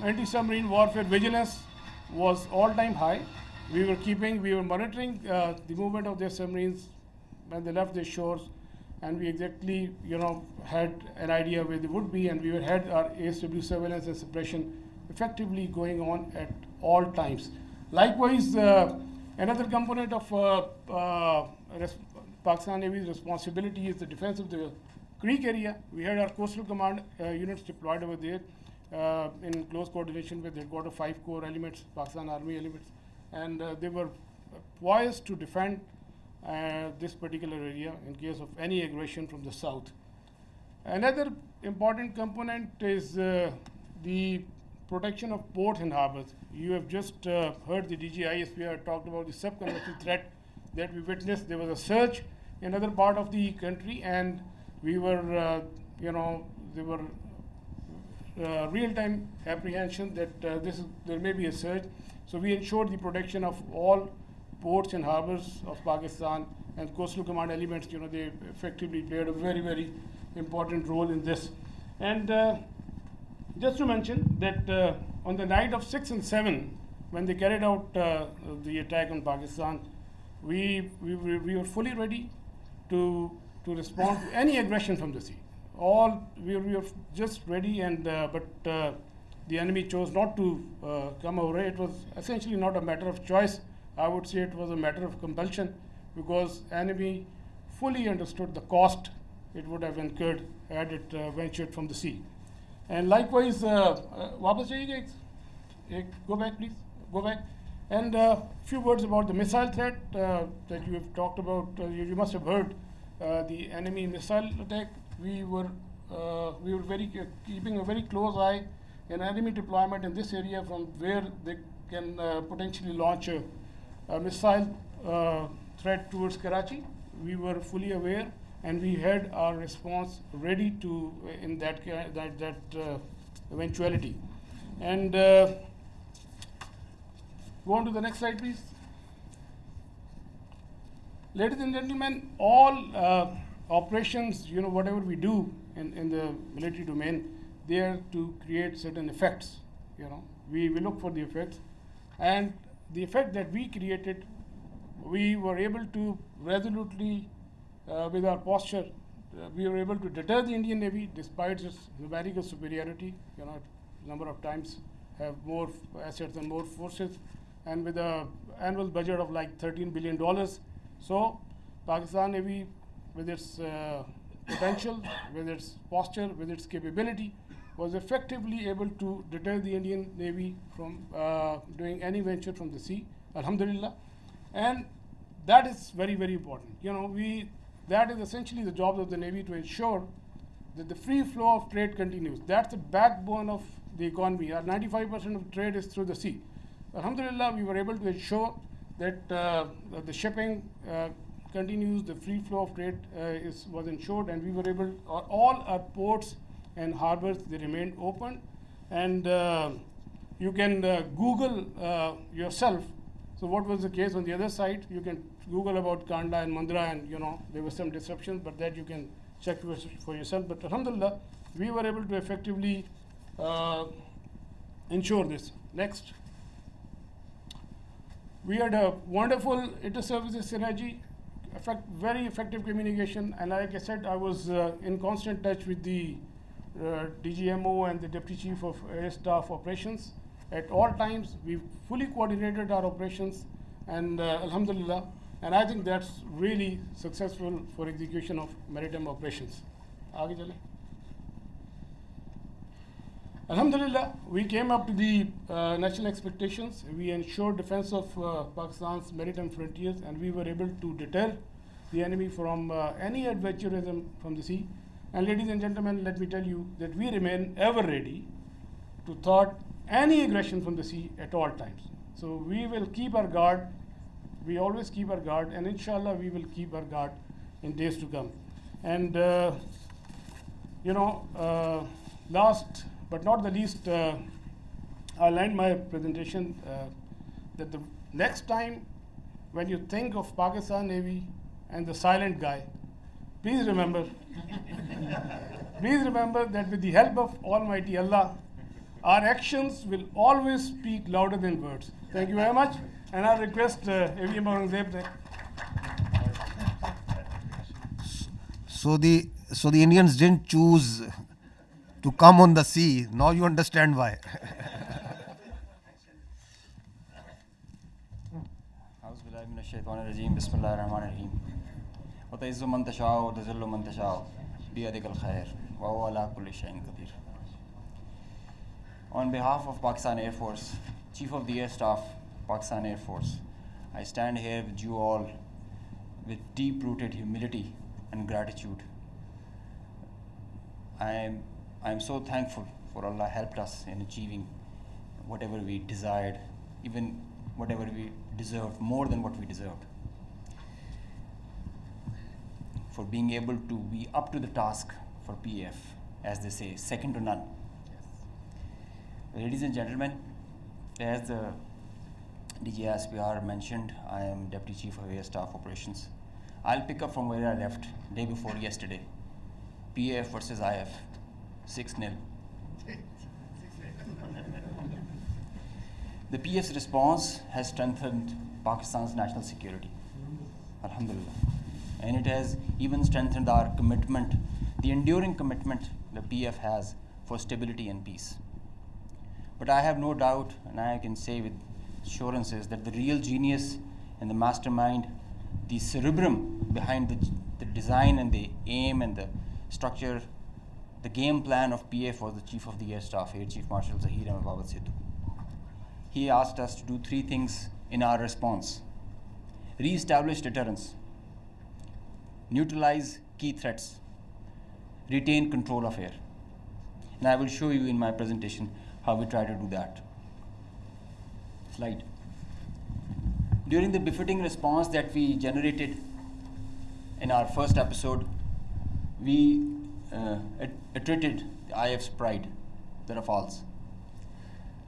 anti-submarine warfare vigilance was all-time high. We were monitoring the movement of their submarines when they left their shores, and we exactly, had an idea where they would be, and we had our ASW surveillance and suppression effectively going on at all times. Likewise, another component of Pakistan Navy's responsibility is the defense of the Creek area, we had our coastal command units deployed over there in close coordination with Headquarter 5 Corps elements, Pakistan Army elements, and they were poised to defend this particular area in case of any aggression from the south. Another important component is the protection of ports and harbors. You have just heard the DG ISPR talked about the sub-conventional threat that we witnessed. There was a surge in other part of the country, and we were, there were real-time apprehension that there may be a surge. So we ensured the protection of all ports and harbors of Pakistan, and coastal command elements, they effectively played a very, very important role in this. And just to mention that on the night of 6 and 7, when they carried out the attack on Pakistan, we were fully ready to respond to any aggression from the sea. We were just ready, and but the enemy chose not to come over. It was essentially not a matter of choice. I would say it was a matter of compulsion, because enemy fully understood the cost it would have incurred had it ventured from the sea. And likewise, वापस जाइएगा एक go back please, go back. And a few words about the missile threat that you have talked about. You must have heard the enemy missile attack. We were keeping a very close eye on enemy deployment in this area, from where they can potentially launch a missile threat towards Karachi. We were fully aware, and we had our response ready to in that eventuality. And go on to the next slide, please. Ladies and gentlemen, all operations, whatever we do in the military domain, they are to create certain effects. We look for the effects, and the effect that we created, we were able to resolutely, with our posture, we were able to deter the Indian Navy despite its numerical superiority. Number of times have more assets and more forces, and with an annual budget of like $13 billion. So Pakistan Navy, with its potential, with its posture, with its capability, was effectively able to deter the Indian Navy from doing any venture from the sea, alhamdulillah. And that is very, very important. That is essentially the job of the Navy, to ensure that the free flow of trade continues. That's the backbone of the economy. Our 95% of trade is through the sea. Alhamdulillah, we were able to ensure that the shipping continues, the free flow of trade was ensured, and we were able, all our ports and harbors, they remained open. And you can Google yourself. So what was the case on the other side? You can Google about Kandla and Mandra, and there were some disruptions, but that you can check for yourself. But alhamdulillah, we were able to effectively ensure this. Next. We had a wonderful inter-services synergy, very effective communication, and like I said, I was in constant touch with the DGMO and the Deputy Chief of Air Staff Operations. At all times, we fully coordinated our operations, and alhamdulillah, and I think that's really successful for execution of maritime operations. Aage chale. Alhamdulillah, we came up to the national expectations. We ensured defense of Pakistan's maritime frontiers, and we were able to deter the enemy from any adventurism from the sea. And ladies and gentlemen, let me tell you that we remain ever ready to thwart any aggression from the sea at all times. So we will keep our guard. We always keep our guard, and inshallah we will keep our guard in days to come. And last but not the least, I'll end my presentation that the next time when you think of Pakistan Navy and the silent guy, please remember that with the help of Almighty Allah, our actions will always speak louder than words. Thank you very much, and I request AVM Aurangzeb. So the Indians didn't choose to come on the sea. Now you understand why. बिस्मिल्लाहिर्रहमानिर्रहीम वतइज़्ज़ु मन तशाओ वतुज़िल्लु मन तशाओ بيدك الخير وهو على كل شيء قدير. On behalf of Pakistan Air Force, Chief of the Air Staff, Pakistan Air Force, I stand here with you all with deep-rooted humility and gratitude. I am so thankful for Allah helped us in achieving whatever we desired, even whatever we deserved, more than what we deserved. For being able to be up to the task for PF, as they say, second to none. Ladies and gentlemen, as the DG ISPR mentioned, I am Deputy Chief of Air Staff Operations. I'll pick up from where I left day before yesterday. PF versus IF, 6-0. The PF's response has strengthened Pakistan's national security, alhamdulillah. And it has even strengthened our commitment, the enduring commitment the PF has for stability and peace. But I have no doubt, and I can say with assurances, that the real genius and the mastermind, the cerebrum behind the design and the aim and the structure, the game plan of PF was the Chief of the Air Staff, Air Chief Marshal Zahir Ahmed Babad Sidhu. He asked us to do 3 things in our response: re-establish deterrence, neutralize key threats, retain control of air. And I will show you in my presentation how we try to do that. Slide. During the befitting response that we generated in our first episode, we attrited the IF's pride, the Rafales,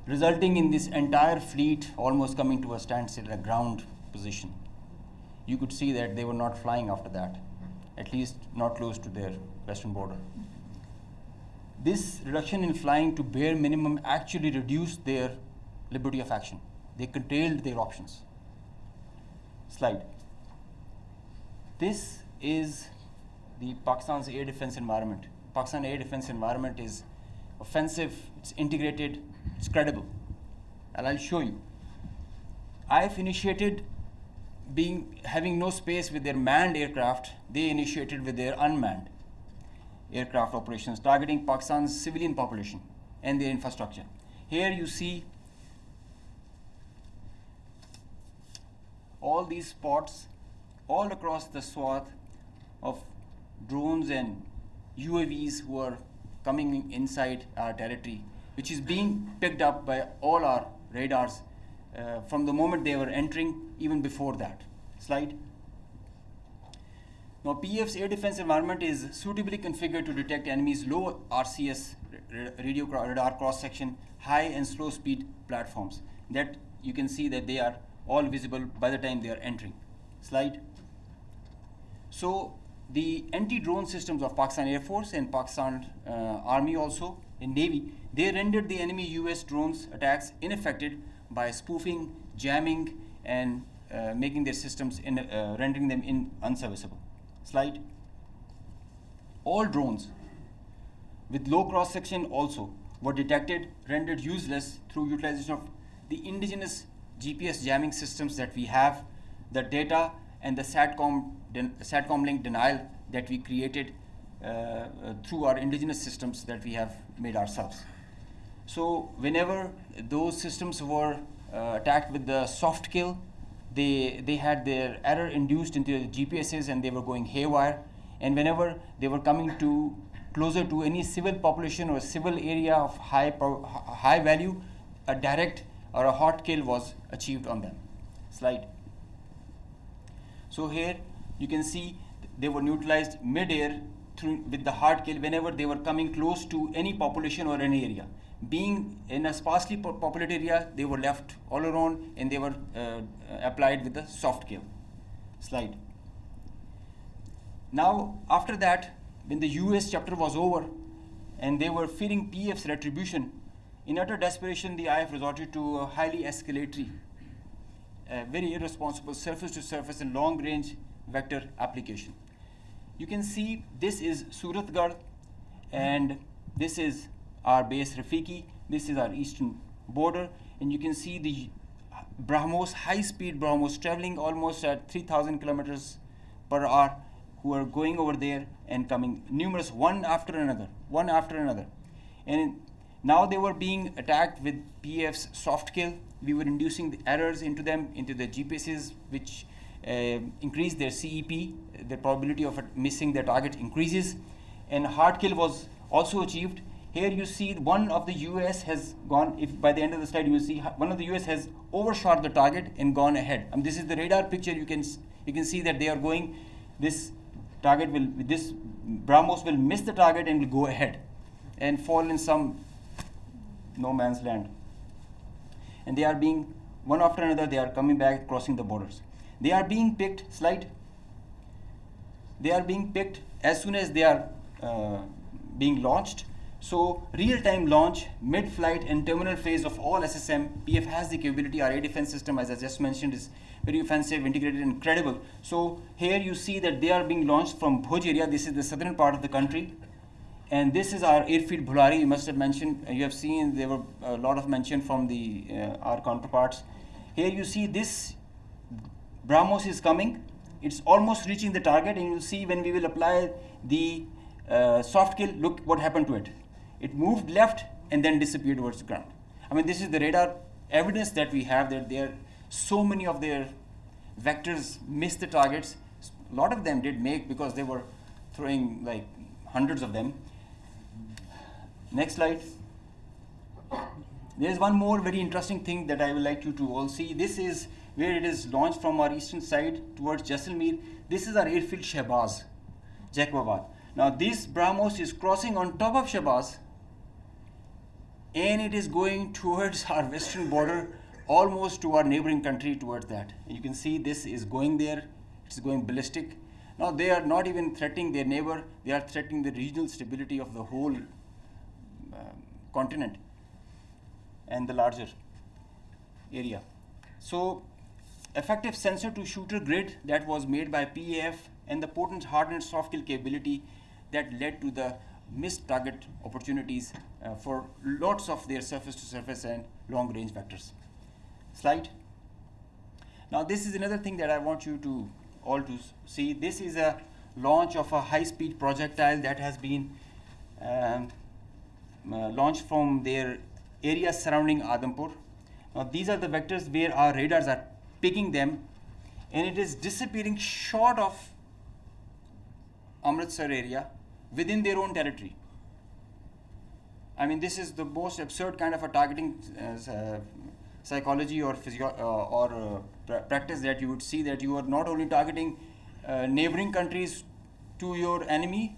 resulting in this entire fleet almost coming to a standstill at a ground position. You could see that they were not flying after that, at least not close to their western border. This reduction in flying to bare minimum actually reduced their liberty of action. They curtailed their options. Slide. This is the Pakistan's air defense environment. Pakistan air defense environment is offensive, it's integrated, it's credible. And I'll show you. IF initiated having no space with their manned aircraft, they initiated with their unmanned aircraft operations, targeting Pakistan's civilian population and their infrastructure. Here you see all these spots all across the swath of drones and UAVs who are coming inside our territory, which is being picked up by all our radars from the moment they were entering, even before that. Slide. Now, PF's air defense environment is suitably configured to detect enemies' low RCS radio radar cross-section, high and slow speed platforms. That you can see that they are all visible by the time they are entering. Slide. So the anti-drone systems of Pakistan Air Force and Pakistan Army also, and Navy, they rendered the enemy US drones attacks ineffective by spoofing, jamming, and making their systems, rendering them unserviceable. Slide. All drones with low cross-section also were detected, rendered useless through utilization of the indigenous GPS jamming systems that we have, the data and the SATCOM link denial that we created through our indigenous systems that we have made ourselves. So whenever those systems were attacked with the soft kill, they had their error induced into the GPSs and they were going haywire. And whenever they were coming to closer to any civil population or civil area of high value, a direct or a hot kill was achieved on them. Slide. So here you can see they were neutralized mid-air with the hard kill whenever they were coming close to any population or any area. Being in a sparsely populated area, they were left all alone and they were applied with the soft kill. Slide. Now, after that, when the US chapter was over and they were fearing PF's retribution, in utter desperation, the IF resorted to a highly escalatory, very irresponsible surface-to-surface and long-range vector application. You can see this is Suratgarh and this is our base Rafiki, this is our eastern border, and you can see the BrahMos, high-speed BrahMos traveling almost at 3,000 kilometers per hour, who are going over there and coming, numerous, one after another. And now they were being attacked with PF's soft kill. We were inducing the errors into them, into the GPSs, which increased their CEP. The probability of missing their target increases. And hard kill was also achieved. Here you see one of the US has gone, if by the end of the slide you will see one of the US has overshot the target and gone ahead. This is the radar picture. You can see that they are going, this BrahMos will miss the target and will go ahead and fall in some no man's land. And they are being, one after another, they are coming back, crossing the borders. They are being picked, they are being picked as soon as they are being launched. So real-time launch, mid-flight and terminal phase of all SSM, PF has the capability. Our air defense system, as I just mentioned, is very offensive, integrated, and credible. So here you see that they are being launched from Bhuj area. This is the southern part of the country. And this is our airfield Bhulari. You must have mentioned, you have seen there were a lot of mention from the our counterparts. Here you see this BrahMos is coming. It's almost reaching the target, and you'll see when we will apply the soft kill, look what happened to it. It moved left and then disappeared towards the ground. This is the radar evidence that we have, that there so many of their vectors missed the targets. A lot of them did make, because they were throwing like hundreds of them. Next slide. There is one more very interesting thing that I would like you to all see. This is where it is launched from our eastern side towards Jaisalmer. This is our airfield Shahbaz, Jacobabad. Now this BrahMos is crossing on top of Shahbaz, and it is going towards our western border, almost to our neighboring country, towards that. You can see this is going there, it's going ballistic. Now they are not even threatening their neighbor, they are threatening the regional stability of the whole continent and the larger area. So effective sensor to shooter grid that was made by PAF, and the potent hardened soft kill capability that led to the missed target opportunities for lots of their surface to surface and long range vectors. Slide. Now this is another thing that I want you to all to see. This is a launch of a high speed projectile that has been launched from their area surrounding Adampur. Now these are the vectors where our radars are picking them, and it is disappearing short of Amritsar area within their own territory. This is the most absurd kind of a targeting psychology or practice that you would see, that you are not only targeting neighboring countries to your enemy,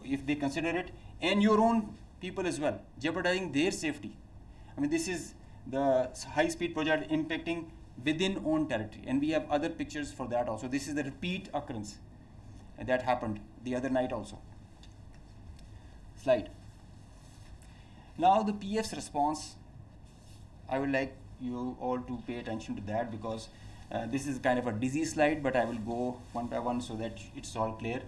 if they consider it, and your own people as well, jeopardizing their safety. This is the high-speed project impacting within own territory, and we have other pictures for that also. This is the repeat occurrence that happened the other night also. Slide. Now the PF's response, I would like you all to pay attention to that, because this is kind of a dizzy slide, but I will go one by one so that it's all clear.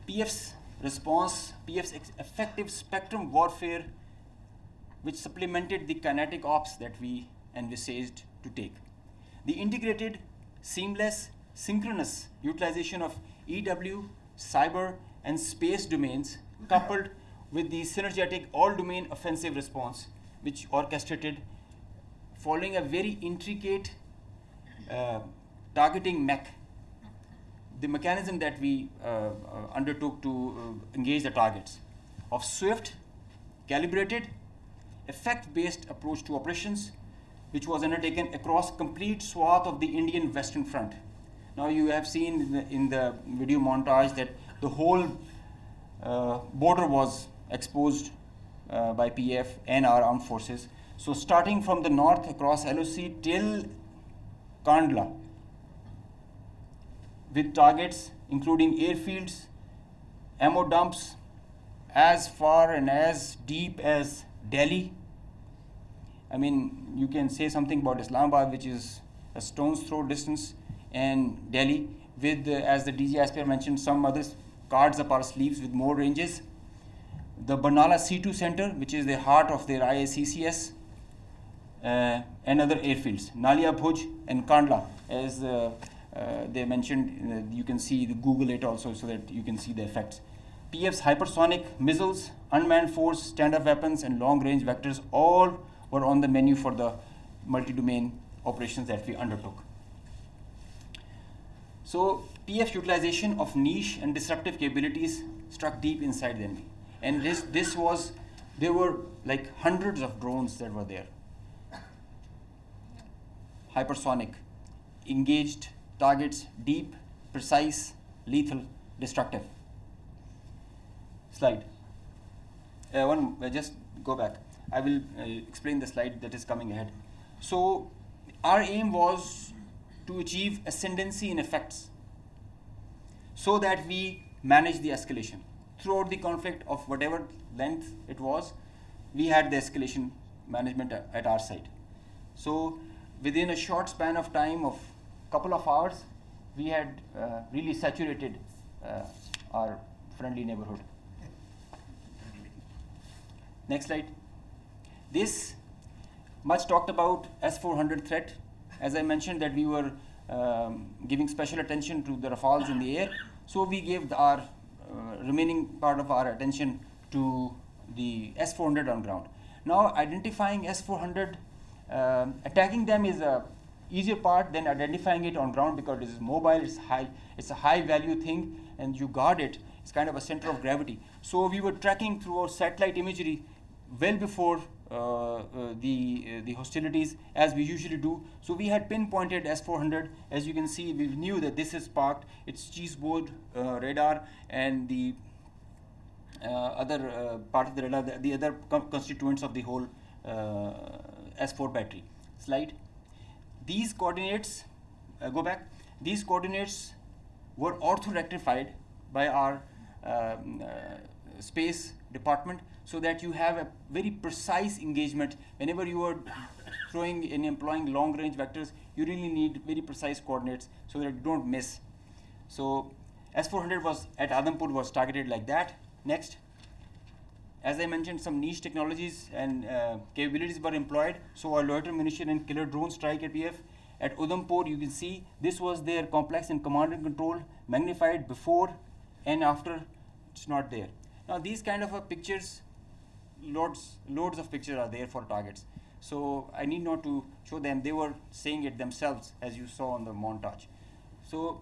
PF's response, PF's effective spectrum warfare, which supplemented the kinetic ops that we envisaged to take. The integrated, seamless, synchronous utilization of EW, cyber, and space domains, coupled with the synergetic all-domain offensive response, which orchestrated following a very intricate targeting mech, the mechanism that we undertook to engage the targets, of swift, calibrated, effect-based approach to operations, which was undertaken across complete swath of the Indian Western Front. Now you have seen in the video montage that the whole border was exposed by PF and our armed forces. So starting from the north across LOC till Kandla, with targets including airfields, ammo dumps as far and as deep as Delhi. You can say something about Islamabad, which is a stone's throw distance, and Delhi, with, as the DG ISPR mentioned, some other cards up our sleeves with more ranges. The Barnala C2 center, which is the heart of their IACCS, and other airfields, Nalia Bhuj and Kandla, as they mentioned, you can see the Google it also so that you can see the effects. PF's hypersonic missiles, unmanned force, standard weapons, and long-range vectors all were on the menu for the multi-domain operations that we undertook. So PF's utilization of niche and disruptive capabilities struck deep inside the enemy. And there were like hundreds of drones that were there. Hypersonic, engaged targets, deep, precise, lethal, destructive. Slide. Just go back. I will explain the slide that is coming ahead. So our aim was to achieve ascendancy in effects so that we manage the escalation. Throughout the conflict of whatever length it was, we had the escalation management at our side. So within a short span of time of couple of hours, we had really saturated our friendly neighborhood. Next slide. This much talked about S-400 threat. As I mentioned that we were giving special attention to the Rafales in the air, so we gave our remaining part of our attention to the S-400 on ground. Now identifying S-400, attacking them is a easier part than identifying it on ground because it is mobile, it's a high value thing, and you guard it. It's kind of a center of gravity. So we were tracking through our satellite imagery well before the hostilities, as we usually do. So we had pinpointed S-400. As you can see, we knew that this is parked. It's cheeseboard radar, and the other part of the radar, the other constituents of the whole S4 battery. Slide. These coordinates, go back. These coordinates were ortho-rectified by our space department, so that you have a very precise engagement. Whenever you are throwing and employing long-range vectors, you really need very precise coordinates so that you don't miss. So S-400 was at Adampur was targeted like that. Next. As I mentioned, some niche technologies and capabilities were employed. So our loiter munition and killer drone strike at PF. At Udhampur, you can see this was their complex and command and control, magnified before and after. It's not there. Now these kind of pictures, loads of pictures are there for targets. So I need not to show them. They were saying it themselves, as you saw on the montage. So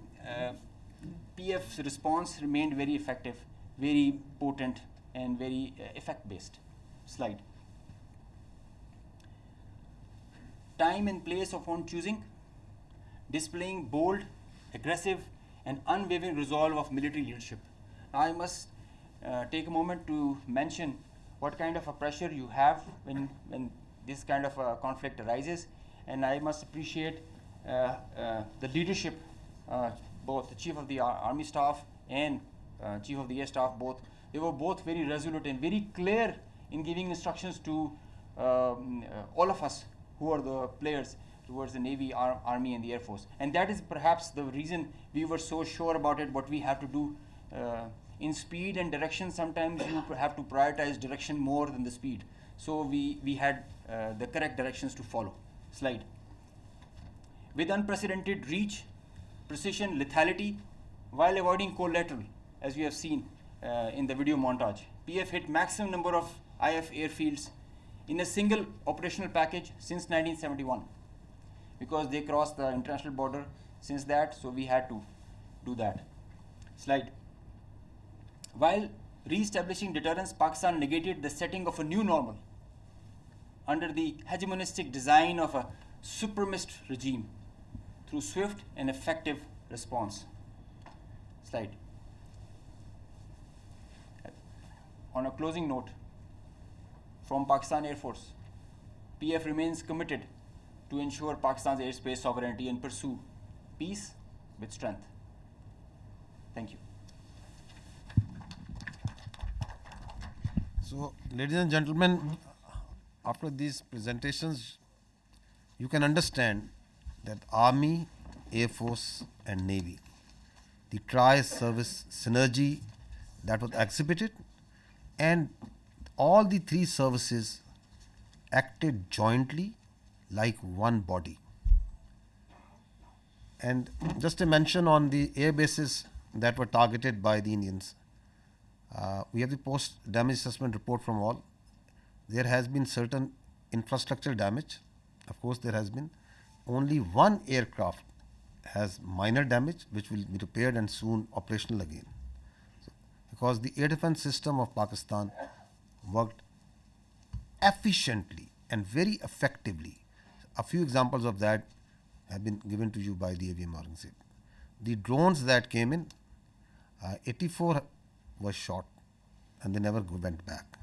PF's response remained very effective, very potent, and very effect-based. Slide. Time and place of own choosing, displaying bold, aggressive, and unwavering resolve of military leadership. Now I must take a moment to mention what kind of a pressure you have when this kind of a conflict arises, and I must appreciate the leadership, both the Chief of the Army Staff and Chief of the Air Staff, both. They were both very resolute and very clear in giving instructions to all of us who are the players towards the Navy, Army, and the Air Force. And that is perhaps the reason we were so sure about it, what we have to do. In speed and direction, sometimes you have to prioritize direction more than the speed. So we had the correct directions to follow. Slide. With unprecedented reach, precision, lethality, while avoiding collateral, as we have seen in the video montage. PF hit maximum number of IF airfields in a single operational package since 1971, because they crossed the international border since that, so we had to do that. Slide. While re-establishing deterrence, Pakistan negated the setting of a new normal under the hegemonistic design of a supremacist regime through swift and effective response. Slide. On a closing note, from Pakistan Air Force, PF remains committed to ensure Pakistan's airspace sovereignty and pursue peace with strength. Thank you. So, ladies and gentlemen, after these presentations, you can understand that Army, Air Force, and Navy, the tri-service synergy that was exhibited, and all the three services acted jointly like one body. And just a mention on the air bases that were targeted by the Indians. We have the post damage assessment report from all. There has been certain infrastructure damage. Of course, there has been. Only one aircraft has minor damage, which will be repaired and soon operational again. So, because the air defense system of Pakistan worked efficiently and very effectively. A few examples of that have been given to you by the AVM Aurangzeb. The drones that came in, 84 was shot and they never went back.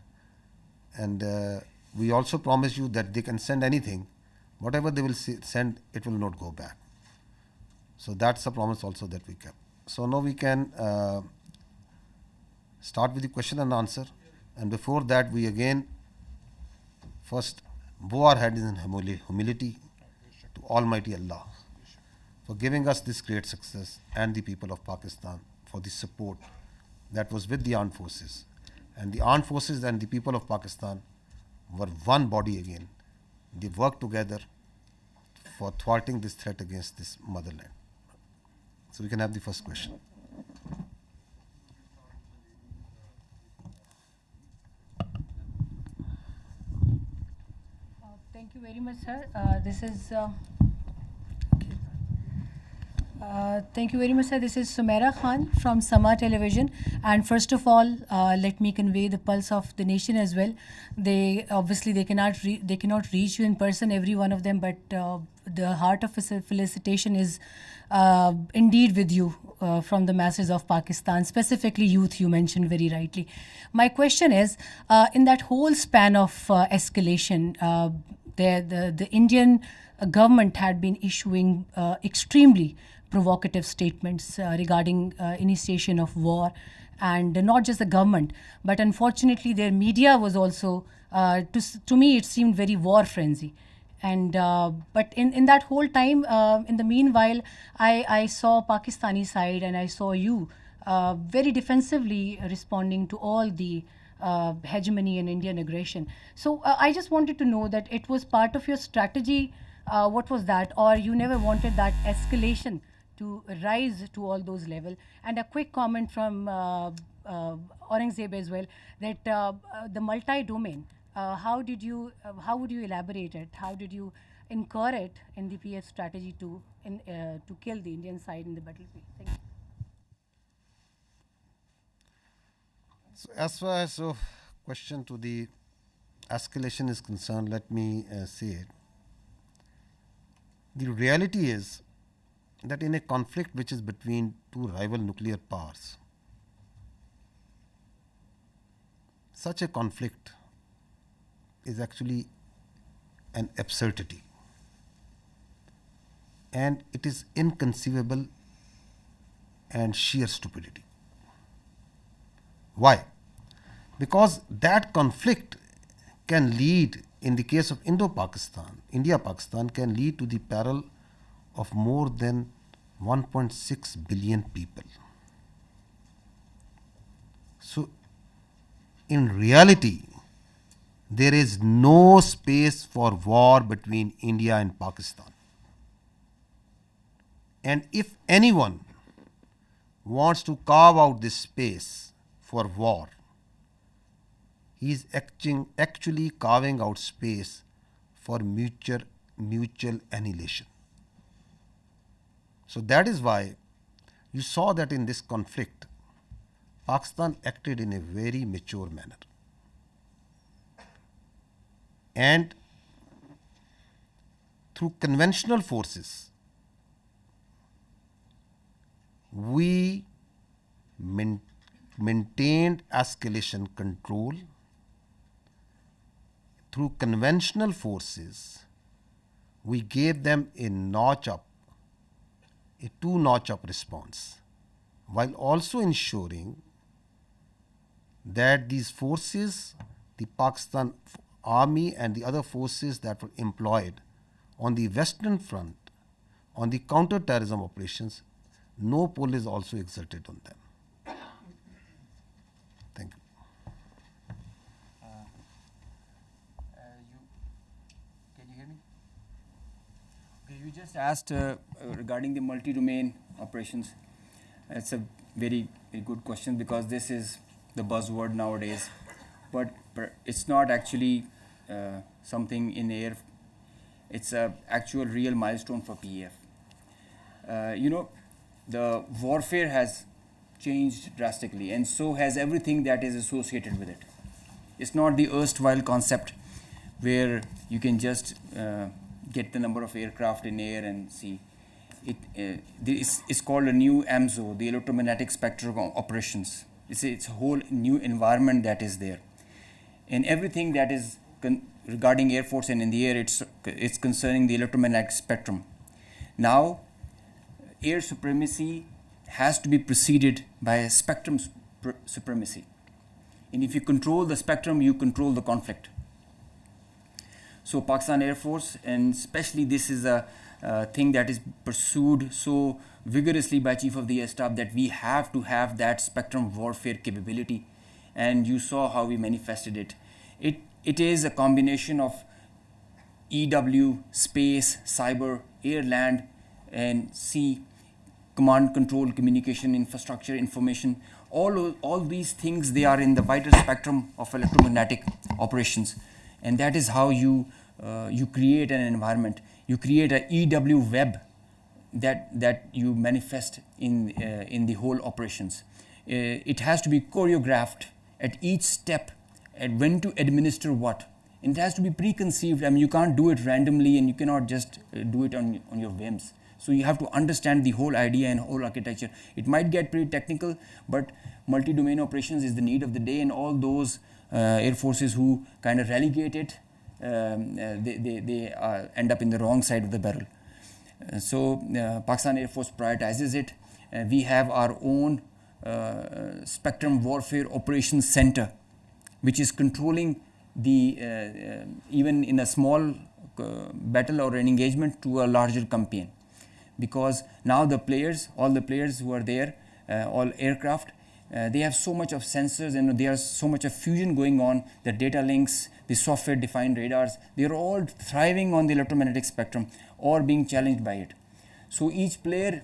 And we also promise you that they can send anything. Whatever they will send, it will not go back. So that's a promise also that we kept. So now we can start with the question and answer. And before that, we again first bow our heads in humility to Almighty Allah for giving us this great success and the people of Pakistan for the support that was with the armed forces. And the armed forces and the people of Pakistan were one body again. They worked together for thwarting this threat against this motherland. So we can have the first question. Thank you very much, sir. Thank you very much, sir. This is Sumaira Khan from Sama Television. And first of all, let me convey the pulse of the nation as well. They obviously they cannot reach you in person, every one of them, but the heart of felicitation is indeed with you from the masses of Pakistan, specifically youth. You mentioned very rightly. My question is, in that whole span of escalation, the Indian government had been issuing extremely provocative statements regarding initiation of war, and not just the government, but unfortunately their media was also, to me it seemed very war frenzy. And but in that whole time, in the meanwhile, I saw Pakistani side and I saw you very defensively responding to all the hegemony and Indian aggression. So I just wanted to know that it was part of your strategy. What was that? Or you never wanted that escalation to rise to all those levels? And a quick comment from Aurangzeb as well, that the multi-domain, how would you elaborate it? How did you incur it in the PF strategy to kill the Indian side in the battlefield? Thank you. So as far as question to the escalation is concerned, let me say it. The reality is that in a conflict which is between two rival nuclear powers, such a conflict is actually an absurdity. And it is inconceivable and sheer stupidity. Why? Because that conflict can lead, in the case of Indo-Pakistan, India-Pakistan, can lead to the peril of more than 1.6 billion people. So, in reality, there is no space for war between India and Pakistan. And if anyone wants to carve out this space for war, he is actually carving out space for mutual annihilation. So that is why you saw that in this conflict, Pakistan acted in a very mature manner. And through conventional forces, we maintained escalation control. Through conventional forces, we gave them a two-notch up response, while also ensuring that these forces, the Pakistan Army and the other forces that were employed on the Western Front, on the counter-terrorism operations, no pull is also exerted on them. Thank you. Can you hear me? Okay, You just asked regarding the multi-domain operations. It's a very good question because this is the buzzword nowadays, but it's not actually something in air. It's a actual real milestone for PEF. The warfare has changed drastically, and so has everything that is associated with it. It's not the erstwhile concept where you can just get the number of aircraft in air and see. It's called a new AMSO, the electromagnetic spectrum operations. It's a whole new environment that is there. And everything that is regarding Air Force and in the air, it's concerning the electromagnetic spectrum. Now, air supremacy has to be preceded by a spectrum supremacy. And if you control the spectrum, you control the conflict. So Pakistan Air Force, and especially this is a thing that is pursued so vigorously by Chief of the Air Staff, that we have to have that spectrum warfare capability. And you saw how we manifested it. It is a combination of EW, space, cyber, air, land, and sea, command, control, communication, infrastructure, information. All these things, they are in the wider spectrum of electromagnetic operations. And that is how you create an environment. You create a EW web that you manifest in the whole operations. It has to be choreographed at each step, and when to administer what. And it has to be preconceived. I mean, you can't do it randomly, and you cannot just do it on your whims. So you have to understand the whole idea and whole architecture. It might get pretty technical, but multi-domain operations is the need of the day, and all those air forces who kind of relegate it, they end up in the wrong side of the barrel. So Pakistan Air Force prioritizes it. We have our own Spectrum Warfare Operations Center, which is controlling the even in a small battle or an engagement to a larger campaign. Because now all the players who are there, all aircraft, they have so much of sensors and there's so much of fusion going on, the data links, the software-defined radars, they're all thriving on the electromagnetic spectrum or being challenged by it. So each player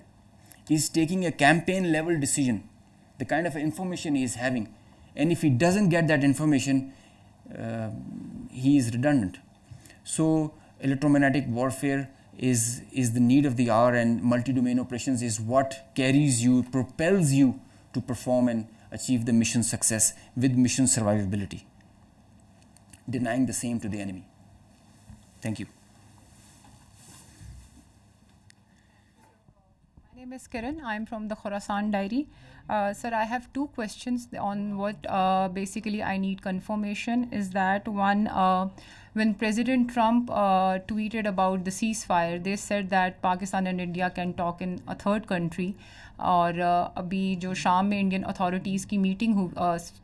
is taking a campaign-level decision, the kind of information he is having. And if he doesn't get that information, he is redundant. So electromagnetic warfare is the need of the hour, and multi-domain operations is what carries you, propels you to perform and achieve the mission success with mission survivability, denying the same to the enemy. Thank you. My name is Kiran. I'm from the Khorasan Diary. Sir, I have two questions on what basically I need confirmation. Is that one, when President Trump tweeted about the ceasefire, they said that Pakistan and India can talk in a third country. और अभी जो शाम में Indian authorities की meeting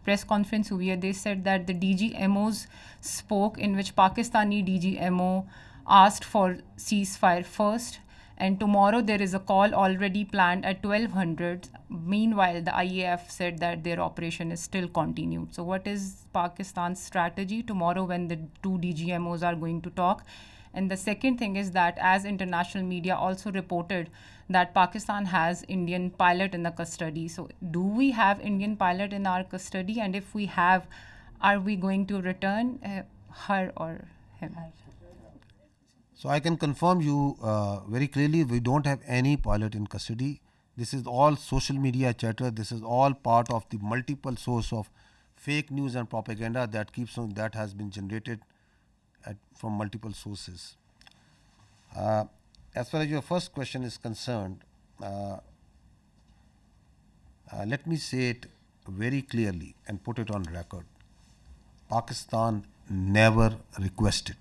press conference हुई है, they said that the DGMOs spoke, in which Pakistani DGMO asked for ceasefire first, and tomorrow there is a call already planned at 1200. Meanwhile, the IAF said that their operation is still continued. So what is Pakistan's strategy tomorrow when the two DGMOs are going to talk? And the second thing is that, as international media also reported, that Pakistan has Indian pilot in the custody. So do we have Indian pilot in our custody? And if we have, are we going to return her or him? So I can confirm you very clearly, we don't have any pilot in custody. This is all social media chatter. This is all part of the multiple source of fake news and propaganda that keeps on, that has been generated from multiple sources. As far as your first question is concerned, let me say it very clearly and put it on record. Pakistan never requested.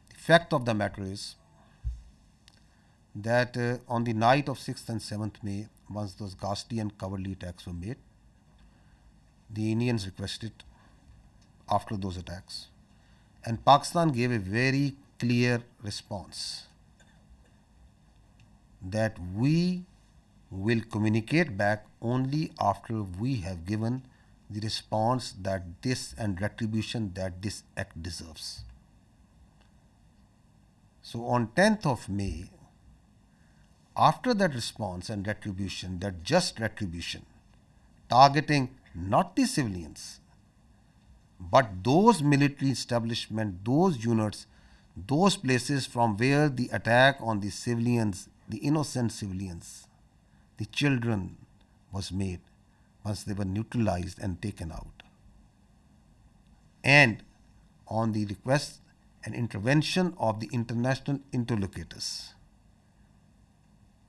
The fact of the matter is that on the night of 6th and 7th May, once those ghastly and cowardly attacks were made, the Indians requested after those attacks. And Pakistan gave a very clear response that we will communicate back only after we have given the response that this and retribution that this act deserves. So on 10th of May, after that response and retribution, that just retribution, targeting not the civilians, but those military establishments, those units, those places from where the attack on the civilians, the innocent civilians, the children was made, once they were neutralized and taken out. And on the request and intervention of the international interlocutors,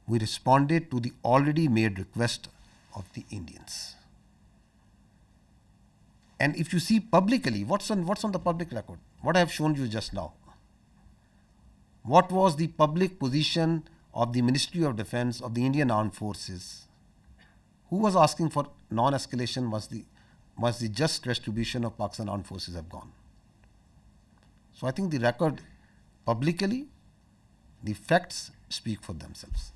we responded to the already made request of the Indians. And if you see publicly, what's on the public record? What I have shown you just now. What was the public position of the Ministry of Defense of the Indian Armed Forces? Who was asking for non-escalation once the just retribution of Pakistan Armed Forces have gone? So I think the record publicly, the facts speak for themselves.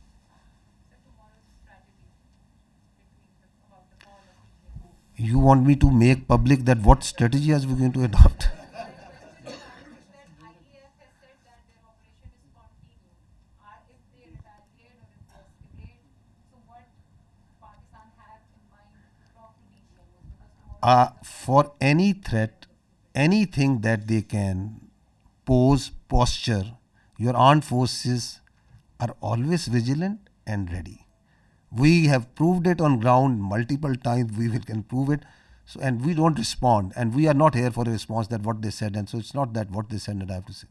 You want me to make public that what strategy are we going to adopt? For any threat, anything that they can pose, posture, your armed forces are always vigilant and ready. We have proved it on ground multiple times. We can prove it. So, and we don't respond. And we are not here for a response that what they said. And so it's not that what they said that I have to say.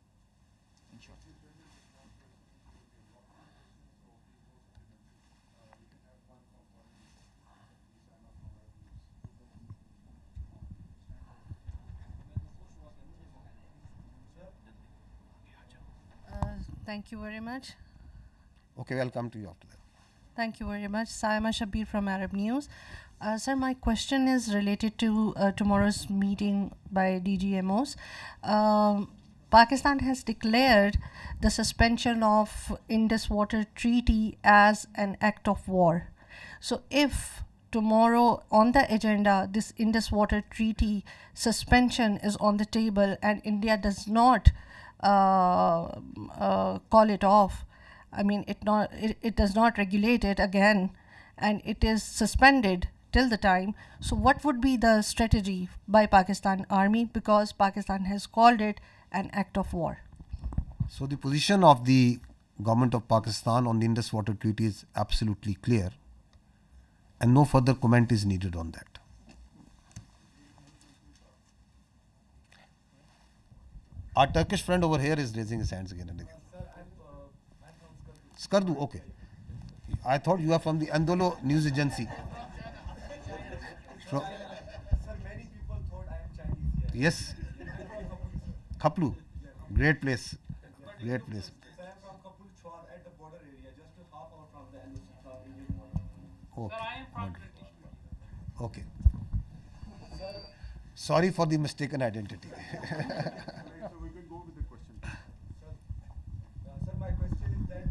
Thank you very much. Okay, we'll come to you after that. Thank you very much. Saima Shabir from Arab News. Sir, my question is related to tomorrow's meeting by DGMOs. Pakistan has declared the suspension of Indus Water Treaty as an act of war. So if tomorrow on the agenda, this Indus Water Treaty suspension is on the table and India does not call it off, I mean, it does not regulate it again, and it is suspended till the time. So what would be the strategy by Pakistan Army, because Pakistan has called it an act of war? So the position of the government of Pakistan on the Indus Water Treaty is absolutely clear, and no further comment is needed on that. Our Turkish friend over here is raising his hands again and again. Skardu, okay. I thought you are from the Andolo news agency. Sir, many people thought I am Chinese here. Yes. Khaplu, great place. Great place. Sir, I am from Khaplu Chwar at the border area, just half hour from the Indian border. Okay. Sir, I am from British. Okay. Sorry for the mistaken identity. So we can go with the question. Sir, my question is that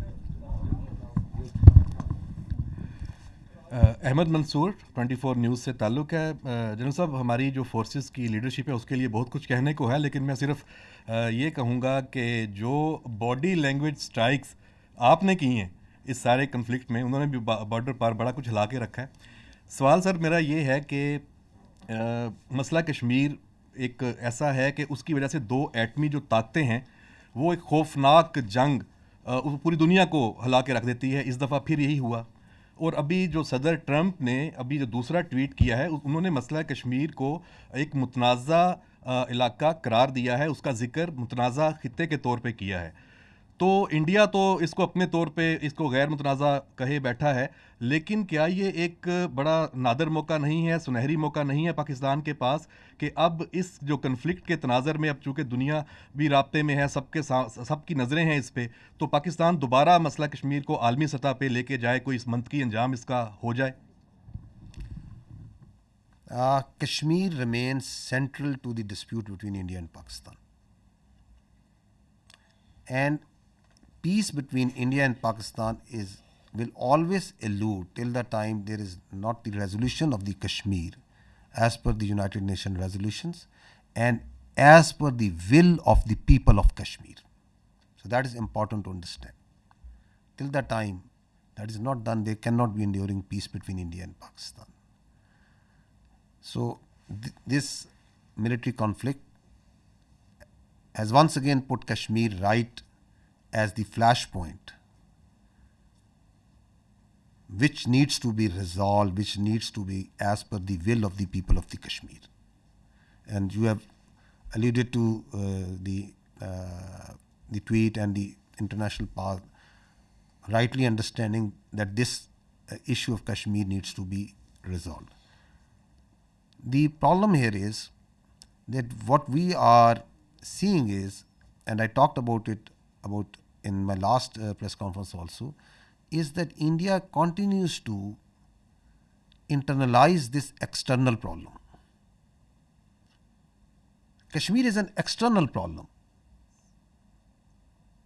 Ahmed Mansoor 24 news से ताल्लुक़ है। General साहब, हमारी जो forces की leadership है उसके लिए बहुत कुछ कहने को है, लेकिन मैं सिर्फ ये कहूँगा कि जो बॉडी लैंग्वेज स्ट्राइक्स आपने की हैं इस सारे कन्फ्लिक्ट में, उन्होंने भी बॉर्डर पार बड़ा कुछ हिला के रखा है। सवाल सर मेरा ये है कि मसला कश्मीर एक ऐसा है कि उसकी वजह से दो एटमी जो ताकतें हैं वो एक खौफनाक जंग पूरी दुनिया को हिला के रख देती है। इस दफ़ा फिर यही हुआ। और अभी जो सदर ट्रंप ने अभी जो दूसरा ट्वीट किया है, उन्होंने मसला कश्मीर को एक मुतनाज़ा इलाका करार दिया है, उसका जिक्र मुतनाज़ा खित्ते के तौर पे किया है। तो इंडिया तो इसको अपने तौर पे इसको गैर मुतनाज़ा कहे बैठा है, लेकिन क्या ये एक बड़ा नादर मौका नहीं है, सुनहरी मौका नहीं है पाकिस्तान के पास कि अब इस जो कन्फ्लिक्ट के तनाज़र में, अब चूँकि दुनिया भी राब्ते में है, सबकी नज़रें हैं इस पर, तो पाकिस्तान दोबारा मसला कश्मीर को आलमी सतह पे लेके जाए, कोई इस मंतकी अंजाम इसका हो जाए? Kashmir remains central to the dispute between India and Pakistan. And peace between India and Pakistan will always elude till the time there is not the resolution of the Kashmir as per the United Nations resolutions and as per the will of the people of Kashmir. So So that is important to understand. Till the time that is not done, there cannot be enduring peace between India and Pakistan. So this military conflict has once again put Kashmir right as the flashpoint, which needs to be resolved, which needs to be as per the will of the people of the Kashmir. And you have alluded to the tweet and the international path, rightly understanding that this issue of Kashmir needs to be resolved. The problem here is that what we are seeing is, and I talked about it in my last press conference also, is that India continues to internalize this external problem. Kashmir is an external problem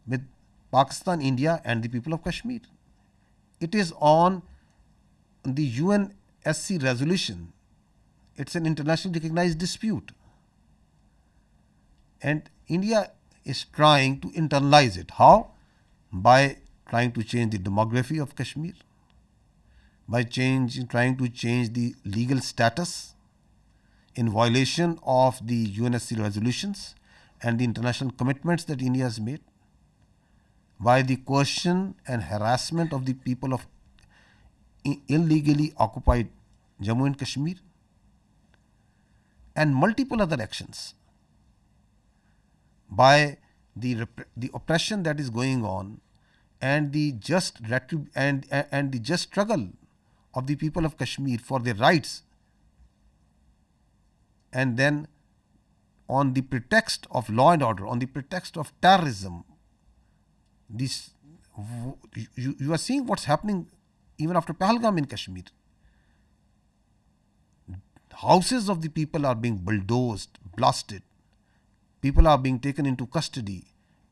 with Pakistan, India and the people of Kashmir. It is on the UNSC resolution. It's an internationally recognized dispute. And India is trying to internalize it. How? By trying to change the demography of Kashmir, by trying to change the legal status in violation of the UNSC resolutions and the international commitments that India has made, by the coercion and harassment of the people of illegally occupied Jammu and Kashmir, and multiple other actions, by the oppression that is going on and the just and the just struggle of the people of Kashmir for their rights, and then on the pretext of law and order, on the pretext of terrorism, you are seeing what's happening even after Pahalgam in Kashmir. Houses of the people are being bulldozed, blasted. People are being taken into custody,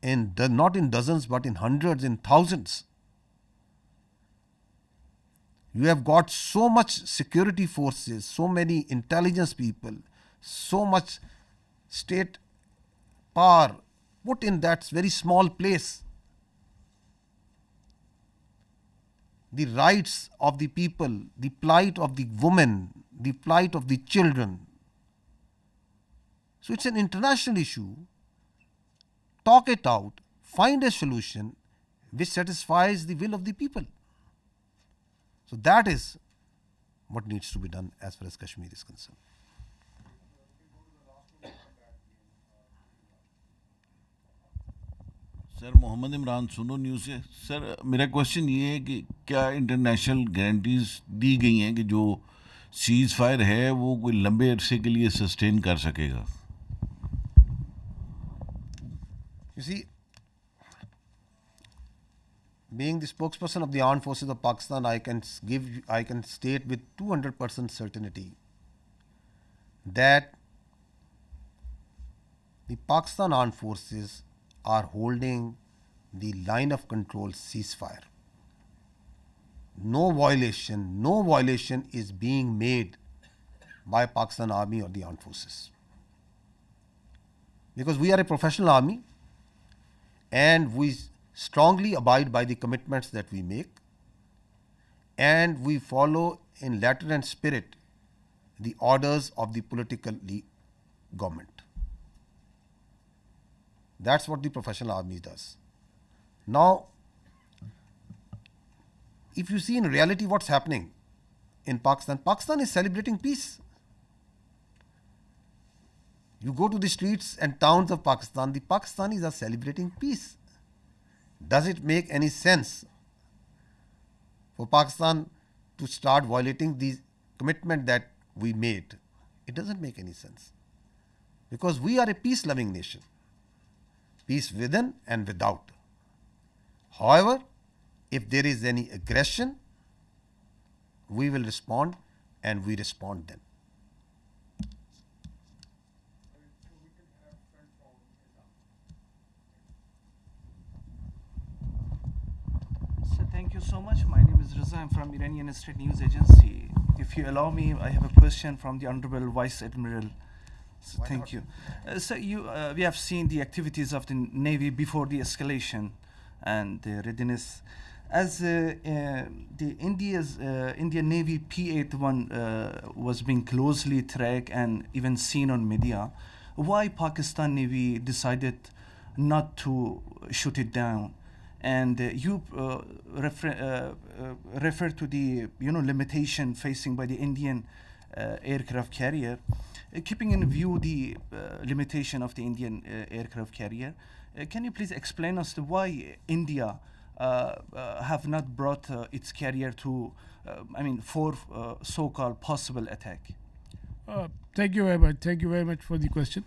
and not in dozens but in hundreds, in thousands. You have got so much security forces, so many intelligence people, so much state power put in that very small place. The rights of the people, the plight of the women, the plight of the children. So it's an international issue. Talk it out, find a solution which satisfies the will of the people. So that is what needs to be done as far as Kashmir is concerned. Sir Mohammad Imran Suno news से। Sir मेरा question ये है कि क्या international guarantees दी गई हैं कि जो सीज़ फायर है वो कोई लंबे अरसे के लिए सस्टेन कर सकेगा? You see, being the spokesperson of the armed forces of Pakistan, I can state with 200% certainty that the Pakistan armed forces are holding the line of control ceasefire. No violation is being made by Pakistan Army or the armed forces. Because we are a professional army and we strongly abide by the commitments that we make, and we follow in letter and spirit the orders of the political government. That's what the professional army does. Now, if you see in reality what's happening in Pakistan, Pakistan is celebrating peace. You go to the streets and towns of Pakistan, the Pakistanis are celebrating peace. Does it make any sense for Pakistan to start violating the commitment that we made? It doesn't make any sense. Because we are a peace-loving nation. Peace within and without. However, if there is any aggression, we will respond, and we respond then. So thank you so much. My name is Raza. I'm from Iranian State News Agency. If you allow me, I have a question from the Honorable Vice Admiral Thank you. So we have seen the activities of the Navy before the escalation and the readiness. As the Indian Navy P-81 was being closely tracked and even seen on media, why Pakistan Navy decided not to shoot it down? And you refer to the limitation facing by the Indian aircraft carrier. Keeping in view the limitation of the Indian aircraft carrier, can you please explain us why India have not brought its carrier to, for so-called possible attack? Thank you very much. Thank you very much for the question.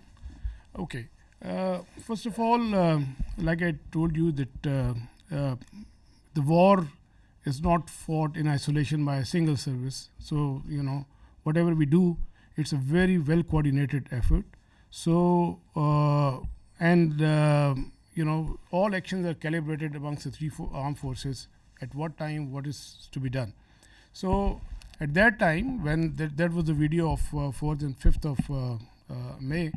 Okay. First of all, like I told you that the war is not fought in isolation by a single service. So, whatever we do, it's a very well coordinated effort. So, all actions are calibrated amongst the three armed forces at what time, what is to be done. So, at that time, when that was the video of 4th and 5th of May,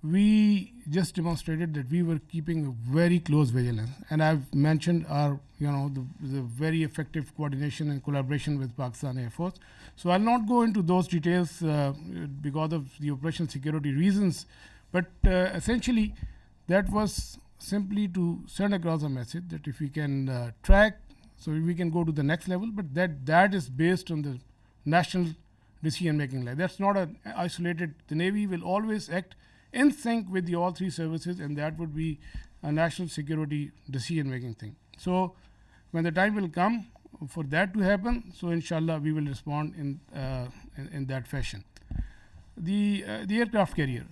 we just demonstrated that we were keeping a very close vigilance. And I've mentioned our, the very effective coordination and collaboration with Pakistan Air Force. So I'll not go into those details because of the operational security reasons. But essentially, that was simply to send across a message that if we can track, so we can go to the next level, but that is based on the national decision-making line. That's not an isolated. The Navy will always act in sync with the all three services, and that would be a national security decision-making thing. So when the time will come for that to happen, so inshallah we will respond in that fashion. The aircraft carrier,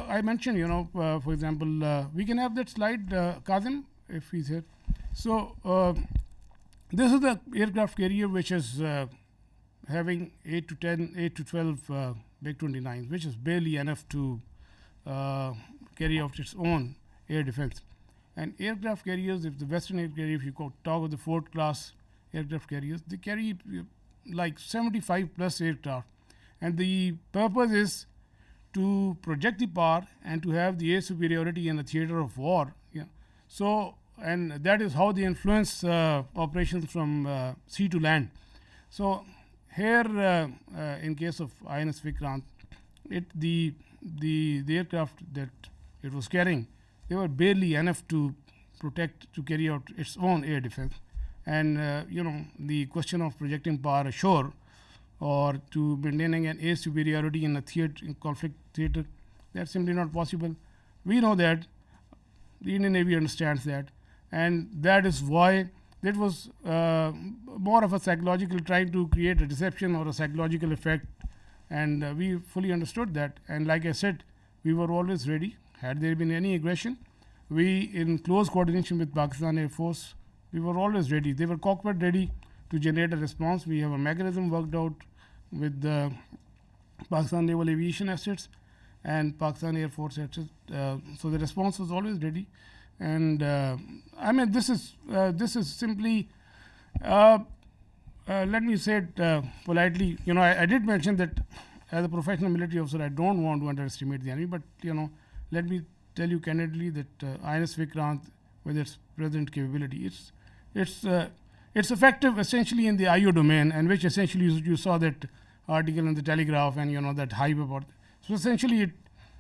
I mentioned, for example, we can have that slide, Kazim, if he's here. So this is the aircraft carrier which is having 8 to 12 Big 29s, which is barely enough to carry out its own air defense. And aircraft carriers, if the Western air carrier, if you talk of the Ford class aircraft carriers, they carry like 75 plus aircraft. And the purpose is to project the power and to have the air superiority in a theater of war. Yeah. So, and that is how they influence operations from sea to land. So, here in case of INS Vikrant, the aircraft that it was carrying, they were barely enough to carry out its own air defense. And the question of projecting power ashore or to maintaining an air superiority in a conflict theater, that's simply not possible. We know that, the Indian Navy understands that, and that is why it was more of a psychological, trying to create a deception or a psychological effect, and we fully understood that. And like I said, we were always ready. Had there been any aggression, we, in close coordination with Pakistan Air Force, we were always ready. They were cockpit ready to generate a response. We have a mechanism worked out with the Pakistan Naval Aviation assets and Pakistan Air Force assets. So the response was always ready. And this is simply, let me say it politely. I did mention that as a professional military officer, I don't want to underestimate the enemy. But let me tell you candidly that INS Vikrant, with its present capability, it's effective essentially in the IO domain, and which essentially you saw that article in the Telegraph and that hype about. So essentially,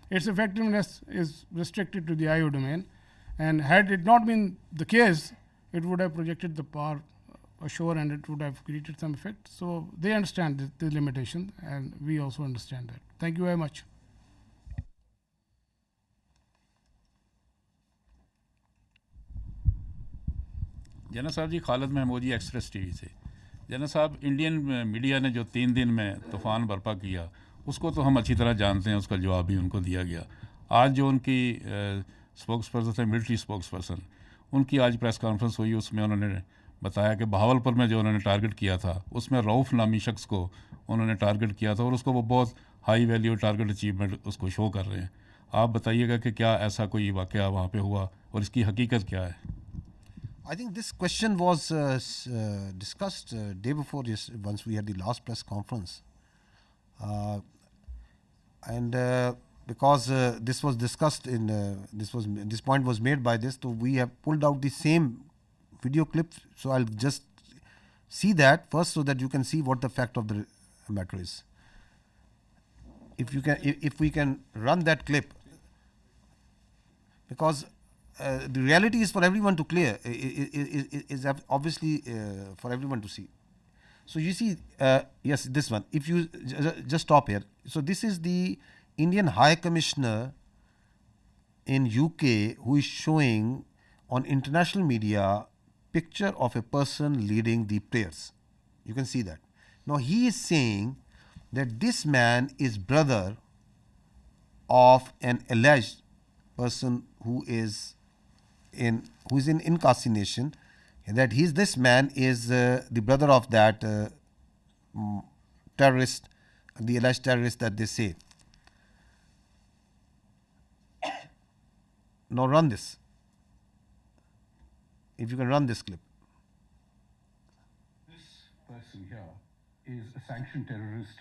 its effectiveness is restricted to the IO domain, and had it not been the case, it would have projected the power ashore and it would have created some effect. So they understand the limitation, and we also understand that. Thank you very much. जना साहब जी, खालिद महमूद जी, express TV से। जना साहब, Indian media ने जो 3 दिन में तूफ़ान बर्पा किया, उसको तो हम अच्छी तरह जानते हैं, उसका जवाब भी उनको दिया गया। आज जो उनकी स्पोक्स पर्सन थे, मिलिट्री स्पोक्स पर्सन, उनकी आज प्रेस कॉन्फ्रेंस हुई, उसमें उन्होंने बताया कि बहावलपुर में जो उन्होंने टारगेट किया था, उसमें रऊफ़ नामी शख्स को उन्होंने टारगेट किया था और उसको वो बहुत हाई वैल्यू टारगेट अचीवमेंट उसको शो कर रहे हैं। आप बताइएगा कि क्या ऐसा कोई वाक़या वहाँ पे हुआ और इसकी हकीकत क्या है? I think this question was discussed day before once we had the last press conference. And because this was discussed in this point was made by this, so we have pulled out the same video clip. So I'll just see that first, so that you can see what the fact of the matter is. If you can, if we can run that clip, because the reality is for everyone to clear, is obviously for everyone to see. So you see, yes, this one. If you just stop here. So this is the Indian High Commissioner in UK who is showing on international media picture of a person leading the prayers. You can see that. Now he is saying that this man is brother of an alleged person who is in incarceration, and that this man is the brother of that terrorist, the alleged terrorist that they say. Now run this. If you can run this clip. This person here is a sanctioned terrorist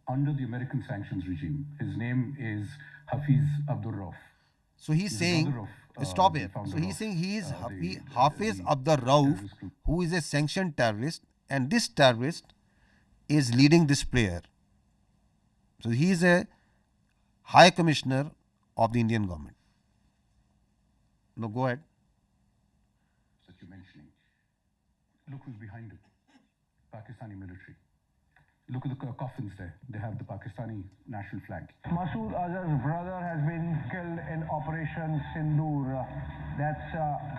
under the American sanctions regime. His name is Hafiz Abdul Rauf. So he's saying, stop here. So he's saying he is Hafiz Abdul Rauf, who is a sanctioned terrorist, and this terrorist is leading this prayer. So he is a High Commissioner of the Indian government. No, go ahead. That you're mentioning. Look who's behind it. Pakistani military. Look at the coffins there. They have the Pakistani national flag. Masood Azhar's brother has been killed in Operation Sindoor. That's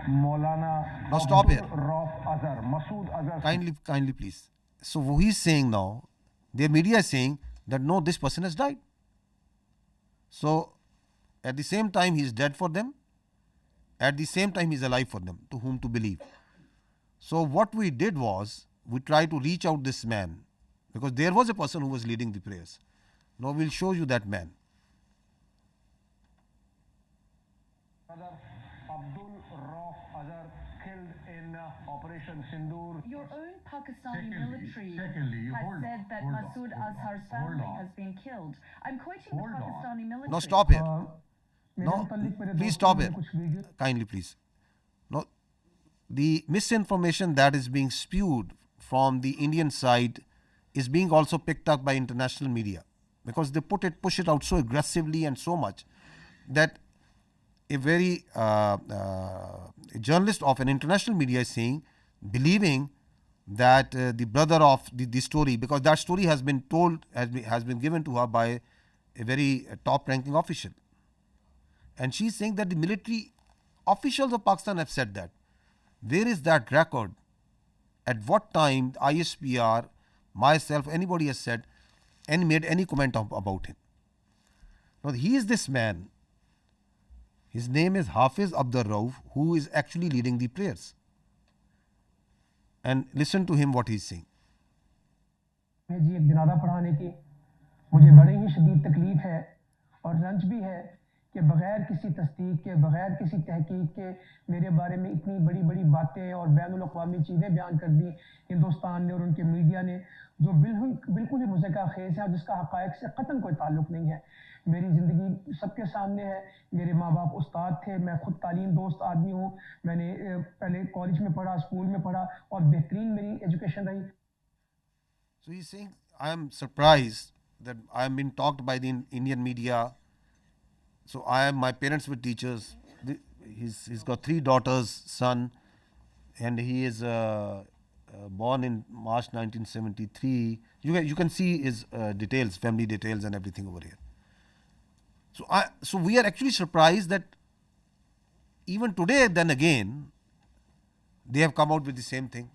Maulana. Now stop here. Rauf Azhar. Masood Azhar. Kindly, please. So what he's saying now, their media is saying that no, this person has died. So at the same time, he's dead for them. At the same time, he's alive for them, to whom to believe. So what we did was, we tried to reach out this man, because there was a person who was leading the prayers. Now we'll show you that man. Abdul Rauf Azhar killed in Operation Sindoor. Your own Pakistani military has said that Masood Azhar's family has been killed. I'm quoting the Pakistani military. Now stop here. No, please stop here. Kindly, please. No, the misinformation that is being spewed from the Indian side is being also picked up by international media, because they push it out so aggressively and so much that a very a journalist of an international media is saying, believing that the brother of the story, because that story has been told, has been given to her by a very top-ranking official. And she's saying that the military officials of Pakistan have said that. Where is that record? At what time ISPR, myself, anybody has said and made any comment about him? Now he is this man. His name is Hafiz Abdul Rauf, who is actually leading the prayers. And listen to him what he is saying. जी एक जनाजा पढ़ाने की मुझे बड़ी ही शदीद तकलीफ है और रंज भी है कि बगैर किसी तस्दीक के, बगैर किसी तहकीक के मेरे बारे में इतनी बड़ी बड़ी बातें और बैनुल अक़वामी चीज़ें बयान कर दी हिंदुस्तान ने और उनके मीडिया ने, जो बिल्कुल ही मुज़क्का खेज़ है और जिसका हक़ाइक़ से क़तन कोई ताल्लुक़ नहीं है। मेरी ज़िंदगी सबके सामने है। मेरे माँ बाप उस्ताद थे, मैं खुद तालीम दोस्त आदमी हूँ। मैंने पहले कॉलेज में पढ़ा, स्कूल में पढ़ा और बेहतरीन मेरी एजुकेशन रही। So he's saying, I am surprised that I am being talked by the Indian media. So my parents were teachers. He's got 3 daughters, son, and he is born in March 1973. You can see his details, family details and everything over here. So we are actually surprised that even today, then again, they have come out with the same thing.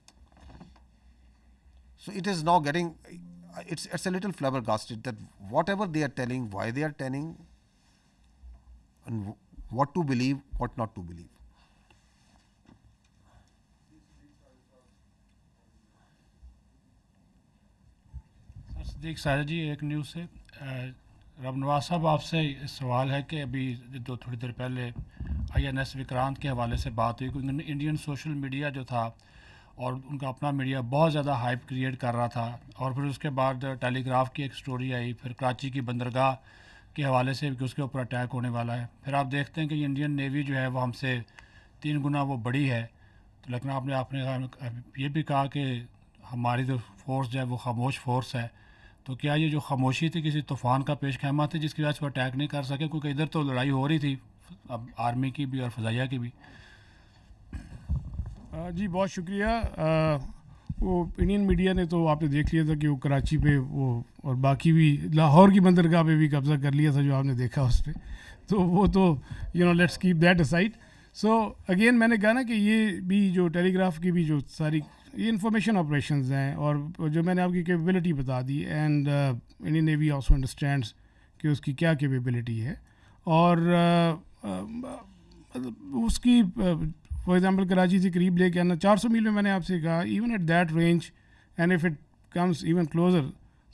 So it is now getting, it's a little flabbergasted that whatever they are telling, why they are telling, and what to believe, what not to believe. Sadiq साजा जी, एक news से रब नवाज साहब आपसे सवाल है कि अभी थोड़ी देर पहले INS विक्रांत के हवाले से बात हुई कि इंडियन सोशल मीडिया जो था और उनका अपना मीडिया बहुत ज़्यादा हाइप क्रिएट कर रहा था, और फिर उसके बाद टेलीग्राफ की एक स्टोरी आई, फिर कराची की बंदरगाह کے حوالے سے کہ اس کے اوپر اٹیک ہونے والا ہے. پھر آپ دیکھتے ہیں کہ انڈین نیوی جو ہے وہ ہم سے 3 گنا وہ بڑی ہے. تو لیکن آپ نے یہ بھی کہا کہ ہماری جو فورس جو ہے وہ خاموش فورس ہے. تو کیا یہ جو خاموشی تھی کسی طوفان کا پیش خیمہ تھی جس کی وجہ سے وہ اٹیک نہیں کر سکے؟ کیونکہ ادھر تو لڑائی ہو رہی تھی اب آرمی کی بھی اور فضائیہ کی بھی. جی بہت شکریہ. وہ انڈین میڈیا نے تو آپ نے دیکھ لیا تھا کہ وہ کراچی پہ وہ اور باقی بھی لاہور کی بندرگاہ پہ بھی قبضہ کر لیا تھا جو آپ نے دیکھا اس پہ. تو وہ تو let's keep that aside. So again میں نے کہا نا کہ یہ بھی جو ٹیلی گراف کی بھی جو ساری یہ انفارمیشن آپریشنز ہیں اور جو میں نے آپ کی کیپیبلٹی بتا the end Indian navy also understands کہ اس کی کیا کیپیبلٹی ہے. اور اس کی فار ایگزامپل کراچی سے قریب لے کے آنا 400 میل میں میں نے آپ سے کہا even at that range and if it comes even closer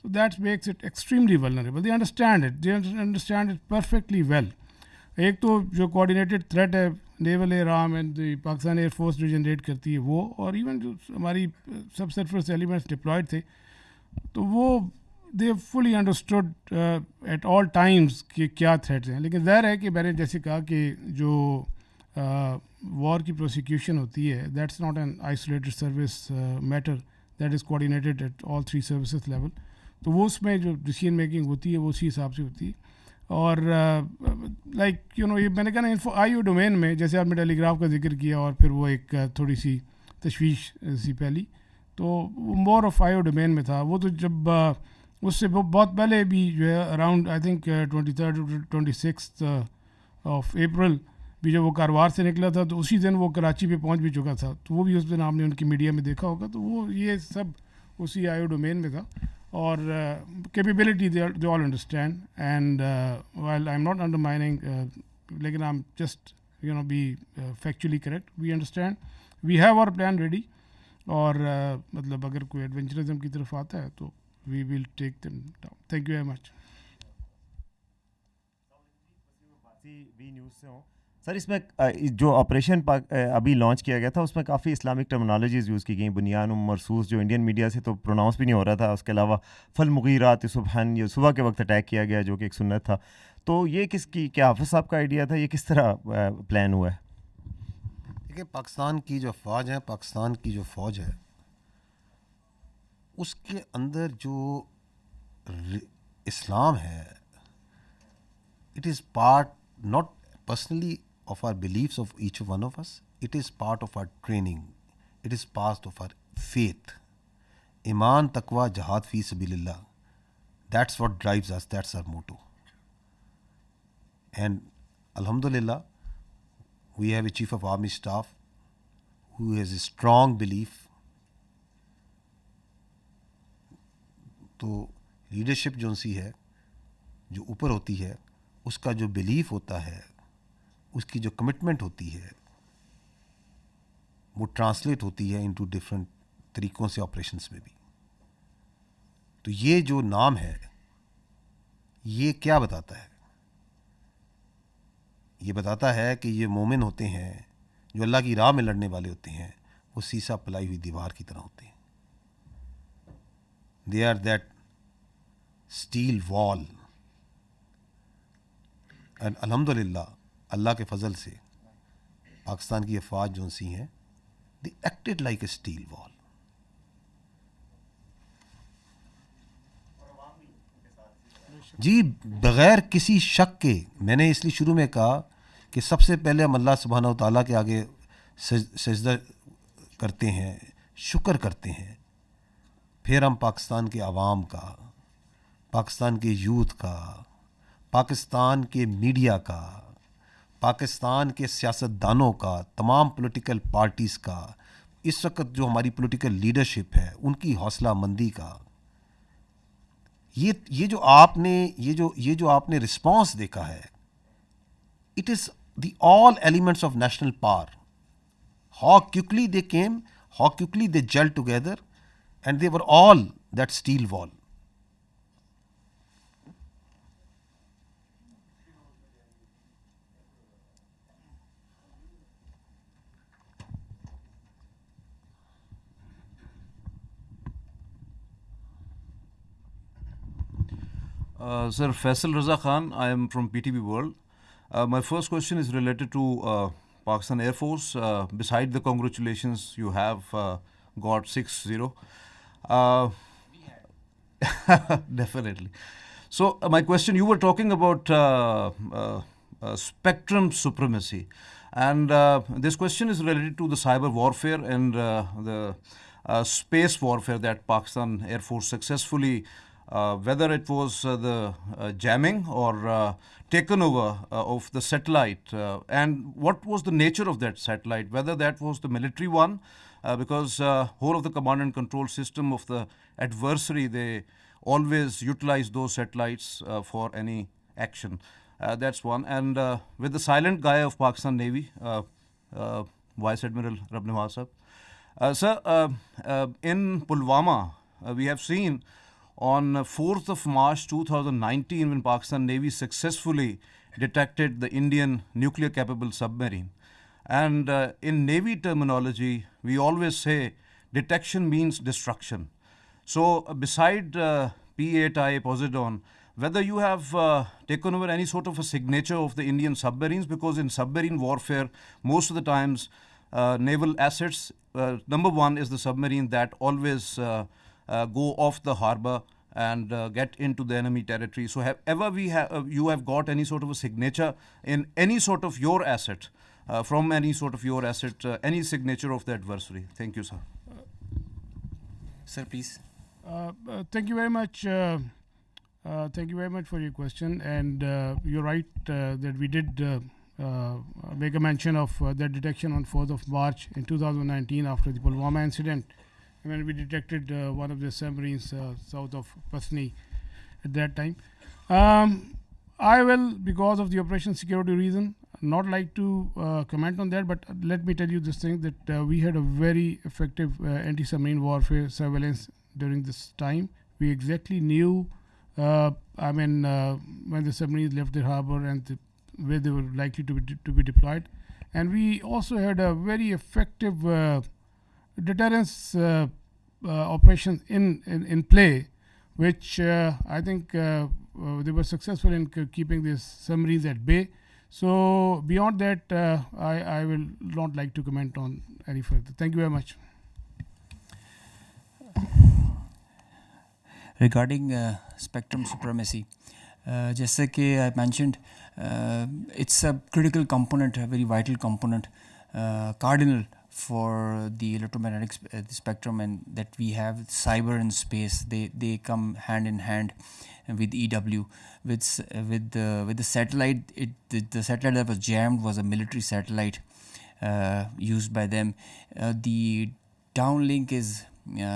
so that makes it extremely vulnerable. They understand it perfectly well. ایک تو جو کوآرڈینیٹڈ تھریٹ ہے naval air arm and the Pakistan air force جو جنریٹ کرتی ہے وہ, اور even جو ہماری سب سرفس ایلیمنٹس ڈپلائڈ تھے تو وہ دے فلی انڈرسٹوڈ ایٹ آل ٹائمز کہ کیا تھریٹس ہیں. لیکن ظاہر ہے کہ میں نے جیسے کہا کہ جو وار کی پروسیکیوشن ہوتی ہے that's not an isolated service matter, that is coordinated at all 3 services level. تو وہ اس میں جو ڈیسیژن میکنگ ہوتی ہے وہ اسی حساب سے ہوتی ہے. اور لائک یہ میں نے کہا نا آئی او ڈومین میں جیسے آپ نے ٹیلی گراف کا ذکر کیا اور پھر وہ ایک تھوڑی سی تشویش سی پہلی تو وہ more of I O domain میں تھا. وہ تو جب اس سے بہت پہلے بھی جو ہے around I think 23 26 of April بھی جب وہ کاروبار سے نکلا تھا تو اسی دن وہ کراچی پہ پہنچ بھی چکا تھا. تو وہ بھی اس دن آپ نے ان کی میڈیا میں دیکھا ہوگا. تو وہ یہ سب اسی آئی او ڈومین میں تھا. اور capability they all understand and while I am not undermining لیکن I am just be factually correct. We understand we have our plan ready. اور مطلب اگر کوئی ایڈونچرزم کی طرف آتا ہے تو we will take them down. Thank you very much. We news سے ہوں سر. اس میں جو آپریشن ابھی لانچ کیا گیا تھا اس میں کافی اسلامک ٹرمنالوجیز یوز کی گئیں. بنیان مرسوس جو انڈین میڈیا سے تو پروناؤنس بھی نہیں ہو رہا تھا. اس کے علاوہ فالمغیرات صبحن یہ صبح کے وقت اٹیک کیا گیا جو کہ ایک سنت تھا. تو یہ کس کی کیا حافظ صاحب کا آئیڈیا تھا؟ یہ کس طرح پلان ہوا ہے؟ دیکھیں پاکستان کی جو افواج ہے پاکستان کی جو فوج ہے اس کے اندر جو اسلام ہے it is part not personally of our beliefs of each one of us. It is part of our training. It is part of our faith. Iman, taqwa, jihad fi sabilillah. That's what drives us. That's our motto. And alhamdulillah, we have a chief of army staff who has a strong belief. تو leadership جو سی ہے جو اوپر ہوتی ہے اس کا جو belief ہوتا ہے اس کی جو کمٹمنٹ ہوتی ہے وہ ٹرانسلیٹ ہوتی ہے انٹو ڈفرینٹ طریقوں سے آپریشنس میں بھی. تو یہ جو نام ہے یہ کیا بتاتا ہے؟ یہ بتاتا ہے کہ یہ مومن ہوتے ہیں جو اللہ کی راہ میں لڑنے والے ہوتے ہیں وہ سیسا پلائی ہوئی دیوار کی طرح ہوتے ہیں. دے آر دیٹ اسٹیل وال. اینڈ الحمدللہ اللہ کے فضل سے پاکستان کی افواج جو سی ہیں دی ایکٹڈ لائک اے اسٹیل وال. جی بغیر کسی شک کے میں نے اس لیے شروع میں کہا کہ سب سے پہلے ہم اللہ سبحانہ و تعالیٰ کے آگے سجدہ کرتے ہیں, شکر کرتے ہیں, پھر ہم پاکستان کے عوام کا, پاکستان کے یوتھ کا, پاکستان کے میڈیا کا, پاکستان کے سیاستدانوں کا, تمام پولیٹیکل پارٹیز کا, اس وقت جو ہماری پولیٹیکل لیڈرشپ ہے ان کی حوصلہ مندی کا. یہ جو آپ نے رسپانس دیکھا ہے it is the all elements of national power. How quickly they came, how quickly they gel together and they were all that steel wall. Sir, Faisal Raza Khan, I am from PTV World. My first question is related to Pakistan Air Force. Beside the congratulations, you have got 6-0. Definitely. So, my question, you were talking about spectrum supremacy. And this question is related to the cyber warfare and the space warfare that Pakistan Air Force successfully, whether it was the jamming or taken over of the satellite, and what was the nature of that satellite, whether that was the military one, because whole of the command and control system of the adversary, they always utilize those satellites for any action. That's one. And with the silent guy of Pakistan Navy, Vice Admiral Rab Nawaz Sahab. Sir, in Pulwama, we have seen on 4th of March 2019 when Pakistan Navy successfully detected the Indian nuclear capable submarine. And in Navy terminology, we always say detection means destruction. So beside P8I Poseidon, whether you have taken over any sort of a signature of the Indian submarines, because in submarine warfare, most of the times naval assets, number one is the submarine that always go off the harbor and get into the enemy territory. So you have got any sort of a signature in any sort of your asset, from any sort of your asset, any signature of the adversary? Thank you, sir. Sir, please. Thank you very much. Thank you very much for your question. And you're right that we did make a mention of that detection on 4th of March in 2019 after the Pulwama incident, when we detected one of the submarines south of Pasni at that time. I will, because of the operation security reason, not like to comment on that, but let me tell you this thing, that we had a very effective anti-submarine warfare surveillance during this time. We exactly knew when the submarines left the harbor and where they were likely to be deployed. And we also had a very effective deterrence operations in play, which I think they were successful in keeping these submarines at bay. So beyond that, I will not like to comment on any further. Thank you very much. Regarding spectrum supremacy, जैसे कि I mentioned, it's a critical component, a very vital component, cardinal for the electromagnetic spectrum, and that we have cyber and space. They come hand in hand with EW, with the satellite. The satellite that was jammed was a military satellite used by them. The downlink is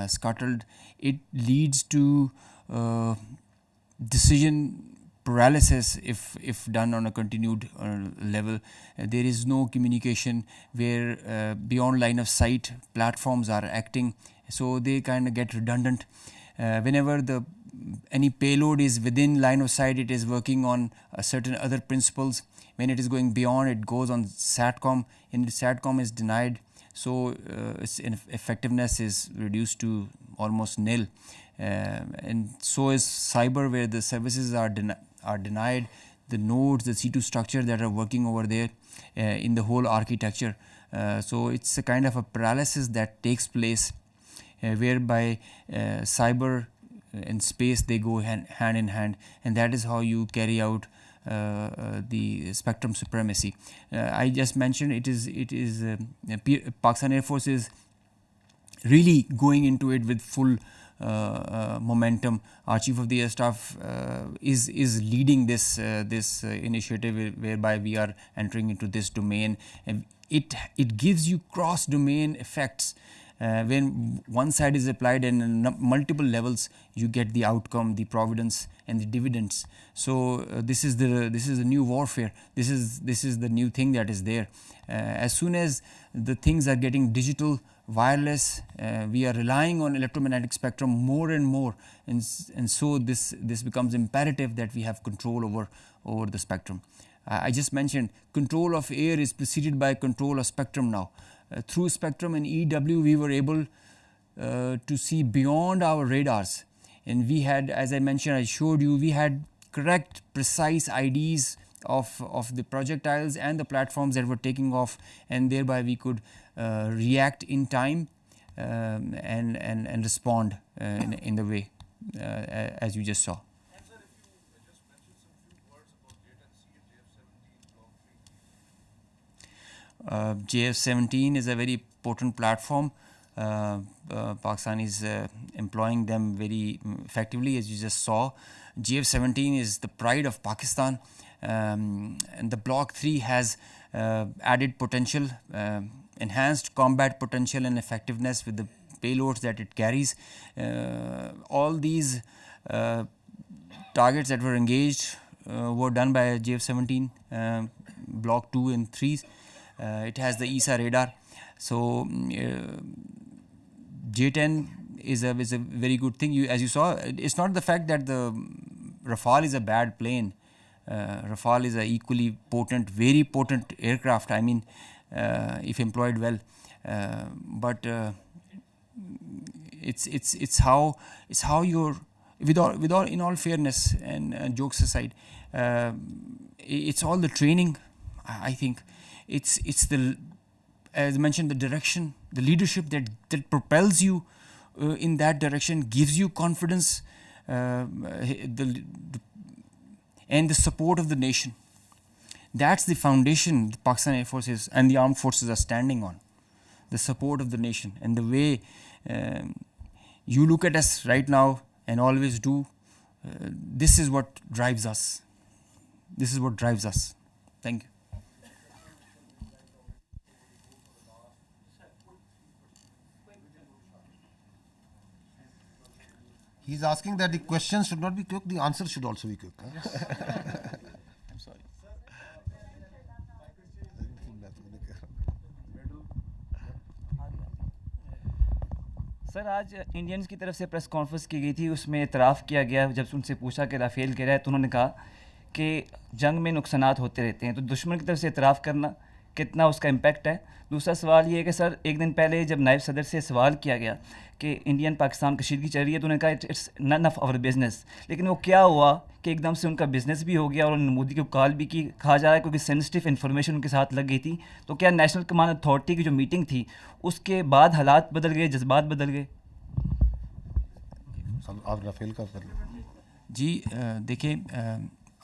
scuttled. It leads to decision paralysis if done on a continued level. There is no communication where beyond line of sight platforms are acting, so they kind of get redundant. Whenever any payload is within line of sight, it is working on certain other principles. When it is going beyond, it goes on SATCOM, and the SATCOM is denied, so its effectiveness is reduced to almost nil. And so is cyber, where the services are denied, the nodes, the C2 structure that are working over there in the whole architecture. So it's a kind of a paralysis that takes place whereby cyber and space, they go hand in hand, and that is how you carry out the spectrum supremacy. I just mentioned it is Pakistan Air Force is really going into it with full momentum. Our Chief of the Air Staff is leading this initiative whereby we are entering into this domain, and it gives you cross domain effects. When one side is applied and multiple levels, you get the outcome, the providence and the dividends. So this is the new warfare. This is the new thing that is there. As soon as the things are getting digital, wireless, we are relying on electromagnetic spectrum more and more, and so this becomes imperative that we have control over the spectrum. I just mentioned control of air is preceded by control of spectrum now. Through spectrum and EW, we were able to see beyond our radars, and we had, as I mentioned, I showed you, we had correct, precise IDs of the projectiles and the platforms that were taking off, and thereby we could react in time and respond in the way as you just saw. JF-17 is a very potent platform. Pakistan is employing them very effectively, as you just saw. JF-17 is the pride of Pakistan, and the Block 3 has added potential, enhanced combat potential and effectiveness with the payloads that it carries. All these targets that were engaged were done by JF-17, Block 2 and 3. It has the ESA radar. So J-10 is a very good thing. As you saw, it's not the fact that the Rafale is a bad plane. Rafale is a equally potent, very potent aircraft. I mean, if employed well, but it's how you're with all in all fairness and jokes aside, it's all the training. I think it's the, as I mentioned, the direction, the leadership that propels you in that direction, gives you confidence, and the support of the nation. That's the foundation the Pakistan Air Forces and the armed forces are standing on. The support of the nation, and the way you look at us right now and always do. This is what drives us. This is what drives us. Thank you. He's asking that the questions should not be quick, the answers should also be quick. I'm sorry. Sir आज Indians की तरफ से press conference की गई थी, उसमें इतराफ़ किया गया जब उनसे पूछा कि राफेल गिरा है तो उन्होंने कहा कि जंग में नुकसानात होते रहते हैं, तो दुश्मन की तरफ से इतराफ़ करना कितना उसका इम्पैक्ट है। दूसरा सवाल ये है कि सर एक दिन पहले जब नायब सदर से सवाल किया गया कि इंडियन पाकिस्तान कशीदगी चल रही है तो उन्होंने कहा it's none of our business, लेकिन वो क्या हुआ कि एकदम से उनका बिज़नेस भी हो गया और उन्होंने मोदी को कॉल भी की। कहा जा रहा है क्योंकि सेंसिटिव इन्फॉर्मेशन उनके साथ लग गई थी। तो क्या नेशनल कमांड अथॉरिटी की जो मीटिंग थी उसके बाद हालात बदल गए, जज्बात बदल गए? आप राफेल का कर लो जी। देखिए,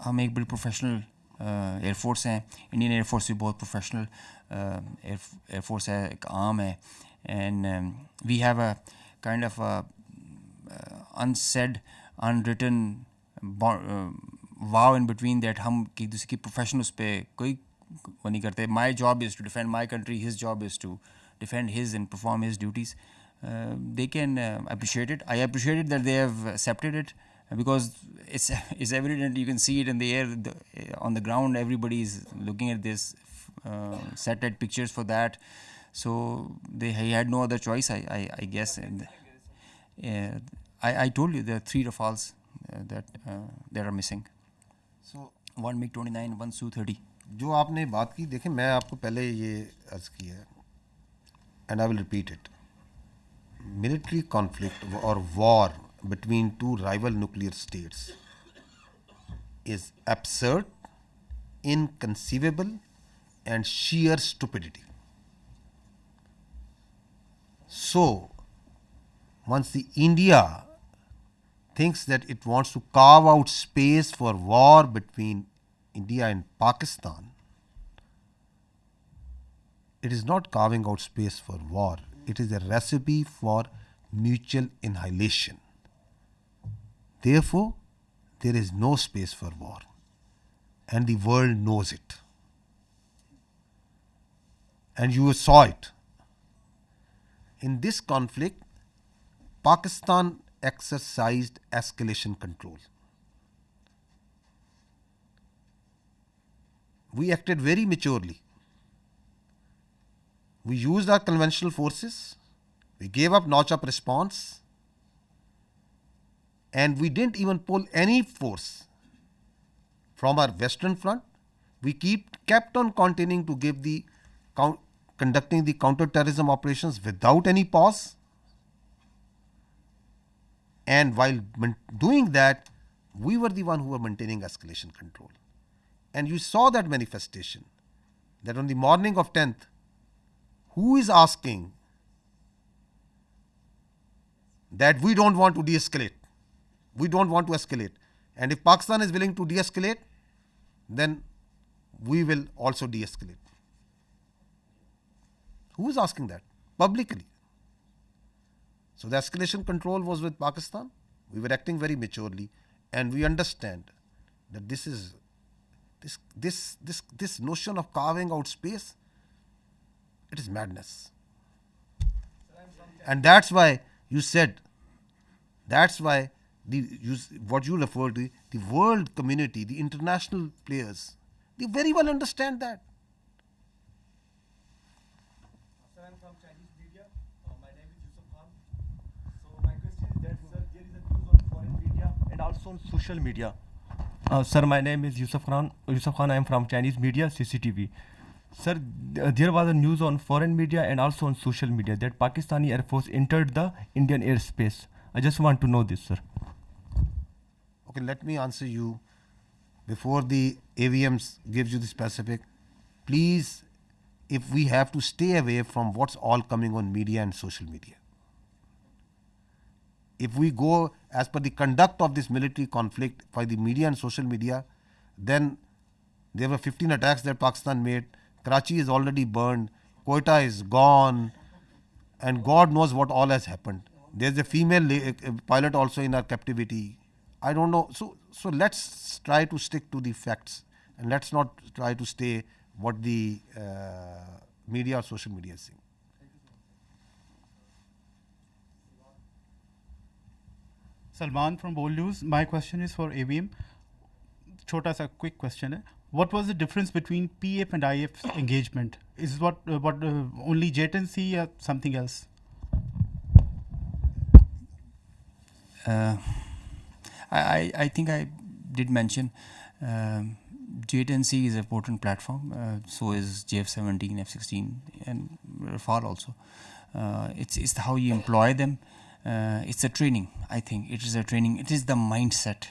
हम एक बड़ी प्रोफेशनल एयरफोर्स हैं। इंडियन एयरफोर्स भी बहुत प्रोफेशनल एयरफोर्स है, एक आर्म है, and we have a kind of unsaid unwritten vow in between that हम एक दूसरे की प्रोफेशन उस पर कोई वो नहीं करते। My job is to defend my country, his job is to defend his and perform his duties. They can appreciate it. I appreciate it that they have accepted it, because it's evident. You can see it in the air, on the ground. Everybody is looking at this, satellite pictures for that. So he had no other choice, I guess. And I told you there are 3 Rafales that are missing. So one MiG-29, one Su-30. जो आपने बात की, देखें मैं आपको पहले ये अर्ज किया है, and I will repeat it. Military conflict or war between 2 rival nuclear states is absurd, inconceivable, and sheer stupidity. So, once the India thinks that it wants to carve out space for war between India and Pakistan, it is not carving out space for war. It is a recipe for mutual annihilation. Therefore, there is no space for war, and the world knows it. And you saw it. In this conflict, Pakistan exercised escalation control. We acted very maturely. We used our conventional forces, we gave up notch up response, and we didn't even pull any force from our western front. We kept on continuing to give conducting the counter-terrorism operations without any pause. And while doing that, We were the one who were maintaining escalation control. And you saw that manifestation, that on the morning of 10th, who is asking that we don't want to de-escalate, we don't want to escalate. And if Pakistan is willing to de-escalate, then we will also de-escalate. Who is asking that? Publicly. So the escalation control was with Pakistan. We were acting very maturely, and we understand that this is this notion of carving out space, it is madness. And that's why you said, that's why what you referred to, the world community, the international players, they very well understand that. Sir, I'm from Chinese media. My name is Yusuf Khan. So my question is that, sir, there is a news on foreign media and also on social media. Sir, my name is Yusuf Khan. I am from Chinese media, CCTV. Sir, there was a news on foreign media and also on social media that Pakistani Air Force entered the Indian airspace. I just want to know this, sir. Okay, let me answer you before the AVMs gives you the specific. Please, if we have to stay away from what's all coming on media and social media. If we go as per the conduct of this military conflict by the media and social media, then there were 15 attacks that Pakistan made. Karachi is already burned. Quetta is gone. And God knows what all has happened. There's a female pilot also in our captivity. I don't know. So let's try to stick to the facts, and let's not try to stay what the media or social media is saying. Salman from Bold News. My question is for AVM. Chota sa quick question hai. What was the difference between PF and IF engagement? Is what only JTNC or something else? I think I did mention JTNC is a potent platform. So is JF-17, F-16, and Rafale also. It's how you employ them. It's a training. I think it is a training. It is the mindset.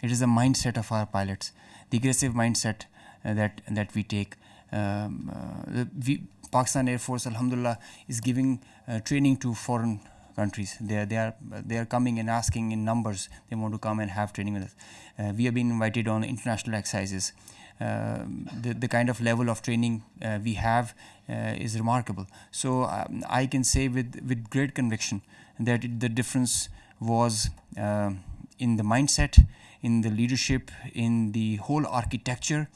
It is the mindset of our pilots, the aggressive mindset that we take. Pakistan Air Force, alhamdulillah, is giving training to foreign countries. They are coming and asking in numbers. They want to come and have training with us. We have been invited on international exercises. The kind of level of training we have is remarkable. So I can say with great conviction that the difference was in the mindset, in the leadership, in the whole architecture.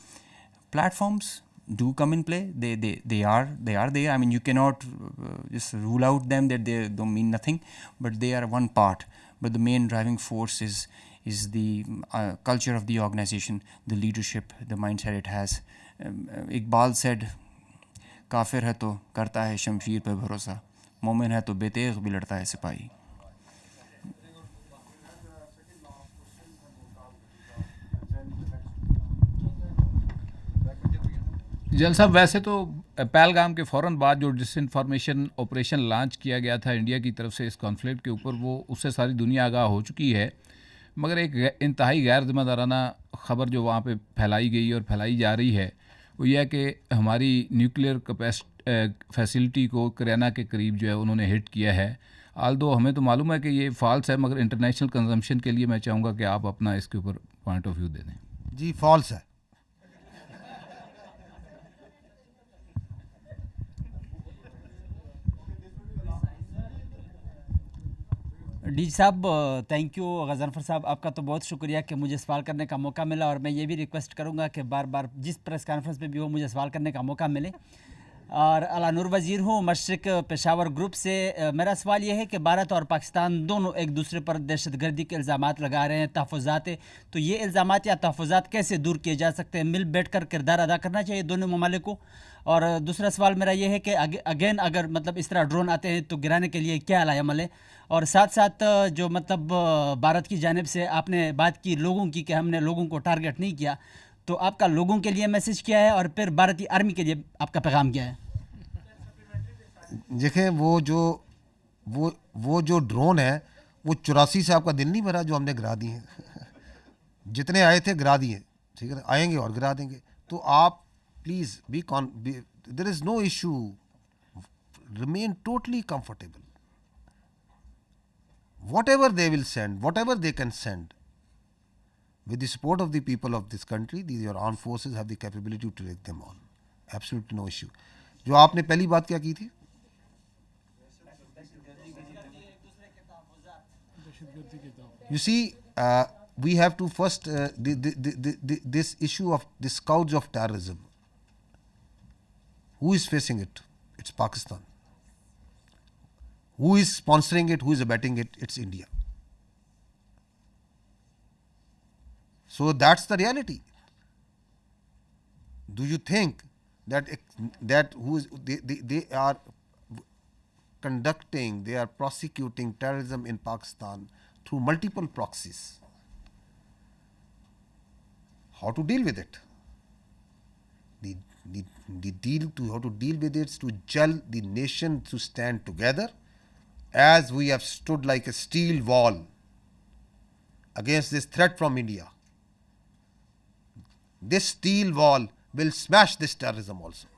Platforms do come in play. They are there. I mean, you cannot just rule out them that they don't mean nothing, but they are one part. But the main driving force is the culture of the organization, the leadership, the mindset it has. Iqbal said, "Kafir hai to karta hai shamsheer pe bharosa, momin hai to betegh bhi ladta hai sipahi." जल साहब, वैसे तो पहलगाम के फ़ौरन बाद जो disinformation operation launch किया गया था इंडिया की तरफ से इस कॉन्फ्लिक्ट के ऊपर, वो उससे सारी दुनिया आगाह हो चुकी है। मगर एक इंतहाई गैर ज़िम्मेदाराना ख़बर जो वहाँ पे फैलाई गई और फैलाई जा रही है, वो यह है कि हमारी न्यूक्लियर फैसिलिटी को करियाना के करीब जो है उन्होंने हिट किया है। आल्दो हमें तो मालूम है कि ये फॉल्स है, मगर इंटरनेशनल कंजम्पशन के लिए मैं चाहूँगा कि आप अपना इसके ऊपर पॉइंट ऑफ व्यू दे दें। जी, फॉल्स है। डी साहब, थैंक यू। गज़नफ़र साहब, आपका तो बहुत शुक्रिया कि मुझे सवाल करने का मौका मिला, और मैं ये भी रिक्वेस्ट करूँगा कि बार बार जिस प्रेस कॉन्फ्रेंस पे भी हो मुझे सवाल करने का मौका मिले। और अला नूर वज़ीर हूँ, मशरिक़ पेशावर ग्रुप से। मेरा सवाल ये है कि भारत और पाकिस्तान दोनों एक दूसरे पर दहशतगर्दी के इल्ज़ामात लगा रहे हैं, तहफ़्फ़ुज़ात। तो ये इल्ज़ामात या तहफ़्फ़ुज़ात कैसे दूर किए जा सकते हैं? मिल बैठ कर किरदार अदा करना चाहिए दोनों ममालिक को। और दूसरा सवाल मेरा ये है कि अगेन अगर मतलब इस तरह ड्रोन आते हैं तो गिराने के लिए क्या अमल है? और साथ साथ जो मतलब भारत की जानिब से आपने बात की लोगों की कि हमने लोगों को टारगेट नहीं किया, तो आपका लोगों के लिए मैसेज क्या है और फिर भारतीय आर्मी के लिए आपका पैगाम क्या है? देखें, वो जो ड्रोन है वो 84 से आपका दिल नहीं भरा जो हमने गिरा दिए हैं। जितने आए थे गिरा दिए, ठीक है, आएंगे और गिरा देंगे. तो आप please there is no issue, remain totally comfortable. Whatever they will send, whatever they can send, with the support of the people of this country, these your armed forces have the capability to take them on. Absolutely no issue. जो आपने पहली बात क्या की थी? You see, we have to first this issue of the scourge of terrorism. Who is facing it? It's Pakistan. Who is sponsoring it? Who is abetting it? It's India. So that's the reality. Do you think that they are conducting, they are prosecuting terrorism in Pakistan through multiple proxies? How to deal with it? How to deal with it is to gel the nation to stand together, as we have stood like a steel wall against this threat from India. This steel wall will smash this terrorism also,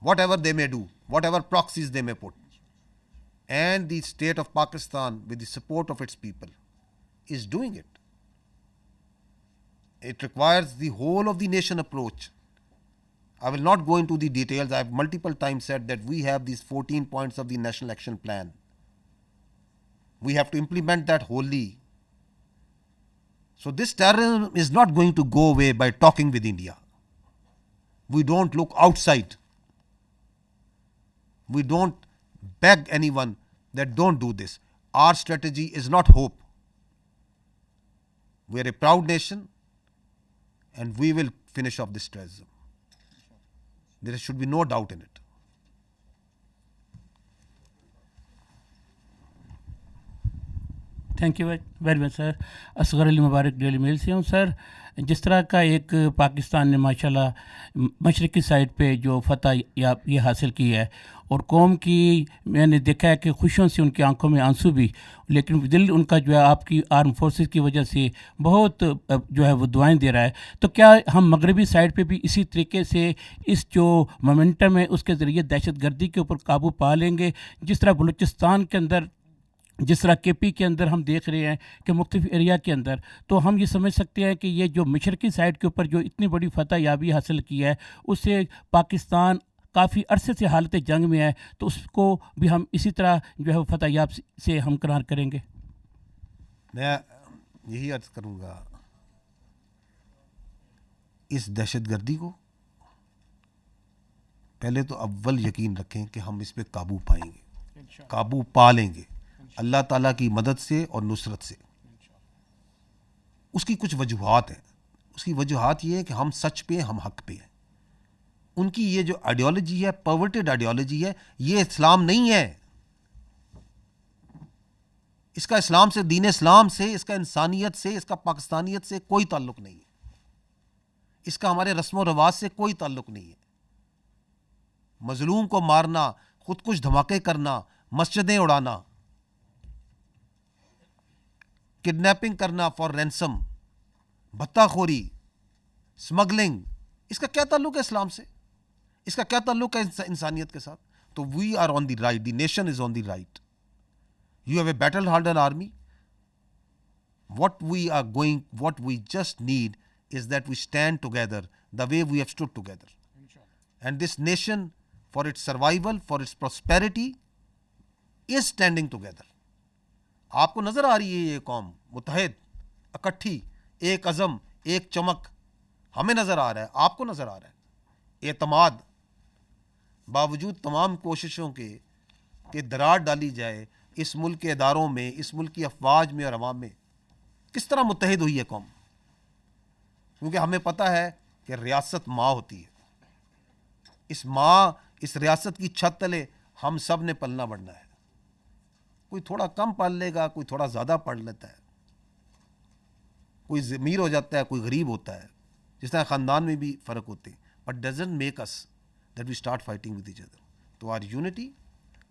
whatever they may do, whatever proxies they may put. And the state of Pakistan, with the support of its people, is doing it. It requires the whole of the nation approach. I will not go into the details. I have multiple times said that we have these 14 points of the National Action Plan. We have to implement that wholly. So this terrorism is not going to go away by talking with India. We don't look outside. We don't beg anyone that don't do this. Our strategy is not hope. We are a proud nation and we will finish off this terrorism. There should be no doubt in it. Thank you very much sir. Asghar Ali Mubarak Daily Mail से हूँ sir. जिस तरह का एक पाकिस्तान ने माशाल्लाह मशरक़ी side पे जो फतह ये हासिल की है और कौम की मैंने देखा है कि खुशियों से उनकी आंखों में आंसू भी, लेकिन दिल उनका जो है आपकी आर्म फोर्सेस की वजह से बहुत जो है वो दुआएं दे रहा है. तो क्या हम मगरबी साइड पे भी इसी तरीके से इस जो मोमेंटम है उसके ज़रिए दहशत गर्दी के ऊपर काबू पा लेंगे, जिस तरह बलूचिस्तान के अंदर, जिस तरह के पी के अंदर हम देख रहे हैं कि मुख्तलिफ एरिया के अंदर, तो हम ये समझ सकते हैं कि ये जो मशरक़ी साइड के ऊपर जो इतनी बड़ी फतह याबी हासिल की है उससे पाकिस्तान काफ़ी अरसे से हालत जंग में है, तो उसको भी हम इसी तरह जो है फतह याब से हमकरार करेंगे. मैं यही अर्ज़ करूँगा, इस दहशत गर्दी को पहले तो अव्वल यकीन रखें कि हम इस पे काबू पाएंगे, काबू पा लेंगे अल्लाह ताला की मदद से और नुसरत से. उसकी कुछ वजूहात हैं. उसकी वजूहात ये है कि हम सच पे, हम हक पे हैं. उनकी ये जो आइडियोलॉजी है, परवर्टेड आइडियोलॉजी है, ये इस्लाम नहीं है. इसका इस्लाम से, दीन इस्लाम से, इसका इंसानियत से, इसका पाकिस्तानियत से कोई ताल्लुक नहीं है. इसका हमारे रस्म व रवाज से कोई ताल्लुक नहीं है. मजलूम को मारना, खुदकुश धमाके करना, मस्जिदें उड़ाना, किडनैपिंग करना फॉर रैंसम, भत्ताखोरी, स्मगलिंग, इसका क्या ताल्लुक है इस्लाम से? इसका क्या ताल्लुक है इंसानियत के साथ? तो we are on the right, the nation is on the right. You have a battle hardened army. what we just need is that we stand together the way we have stood together. And this nation, for its survival, for its prosperity, is standing together. आपको नजर आ रही है ये कौम मुत्तहिद, इकट्ठी, एक अज़म, एक चमक हमें नजर आ रहा है, आपको नजर आ रहा है. एतमाद, बावजूद तमाम कोशिशों के दरार डाली जाए इस मुल्क के इदारों में, इस मुल्क की अफवाज में और अवाम में, किस तरह मुत्तहिद हुई है कौम? क्योंकि हमें पता है कि रियासत माँ होती है. इस माँ, इस रियासत की छत तले हम सब ने पलना बढ़ना है. कोई थोड़ा कम पढ़ लेगा, कोई थोड़ा ज़्यादा पढ़ लेता है, कोई अमीर हो जाता है, कोई गरीब होता है, जिस तरह ख़ानदान में भी फ़र्क होते हैं. But doesn't make us that we start fighting with each other. तो our unity,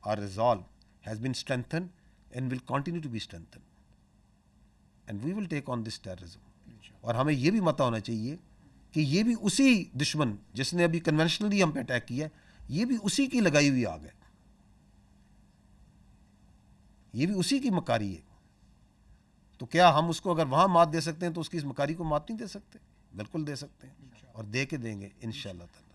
our resolve has been strengthen and will continue to be strengthen, and we will take on this terrorism. اور ہمیں یہ بھی پتہ ہونا چاہیے کہ یہ بھی اسی دشمن جس نے ابھی کنونشنلی ہم پہ اٹیک کیا ہے، یہ بھی اسی کی لگائی ہوئی آگ ہے، یہ بھی اسی کی مکاری ہے. تو کیا ہم اس کو اگر وہاں مات دے سکتے ہیں تو اس کی اس مکاری کو مات نہیں دے سکتے؟ بالکل دے سکتے ہیں، اور دے کے دیں گے انشاءاللہ تعالی.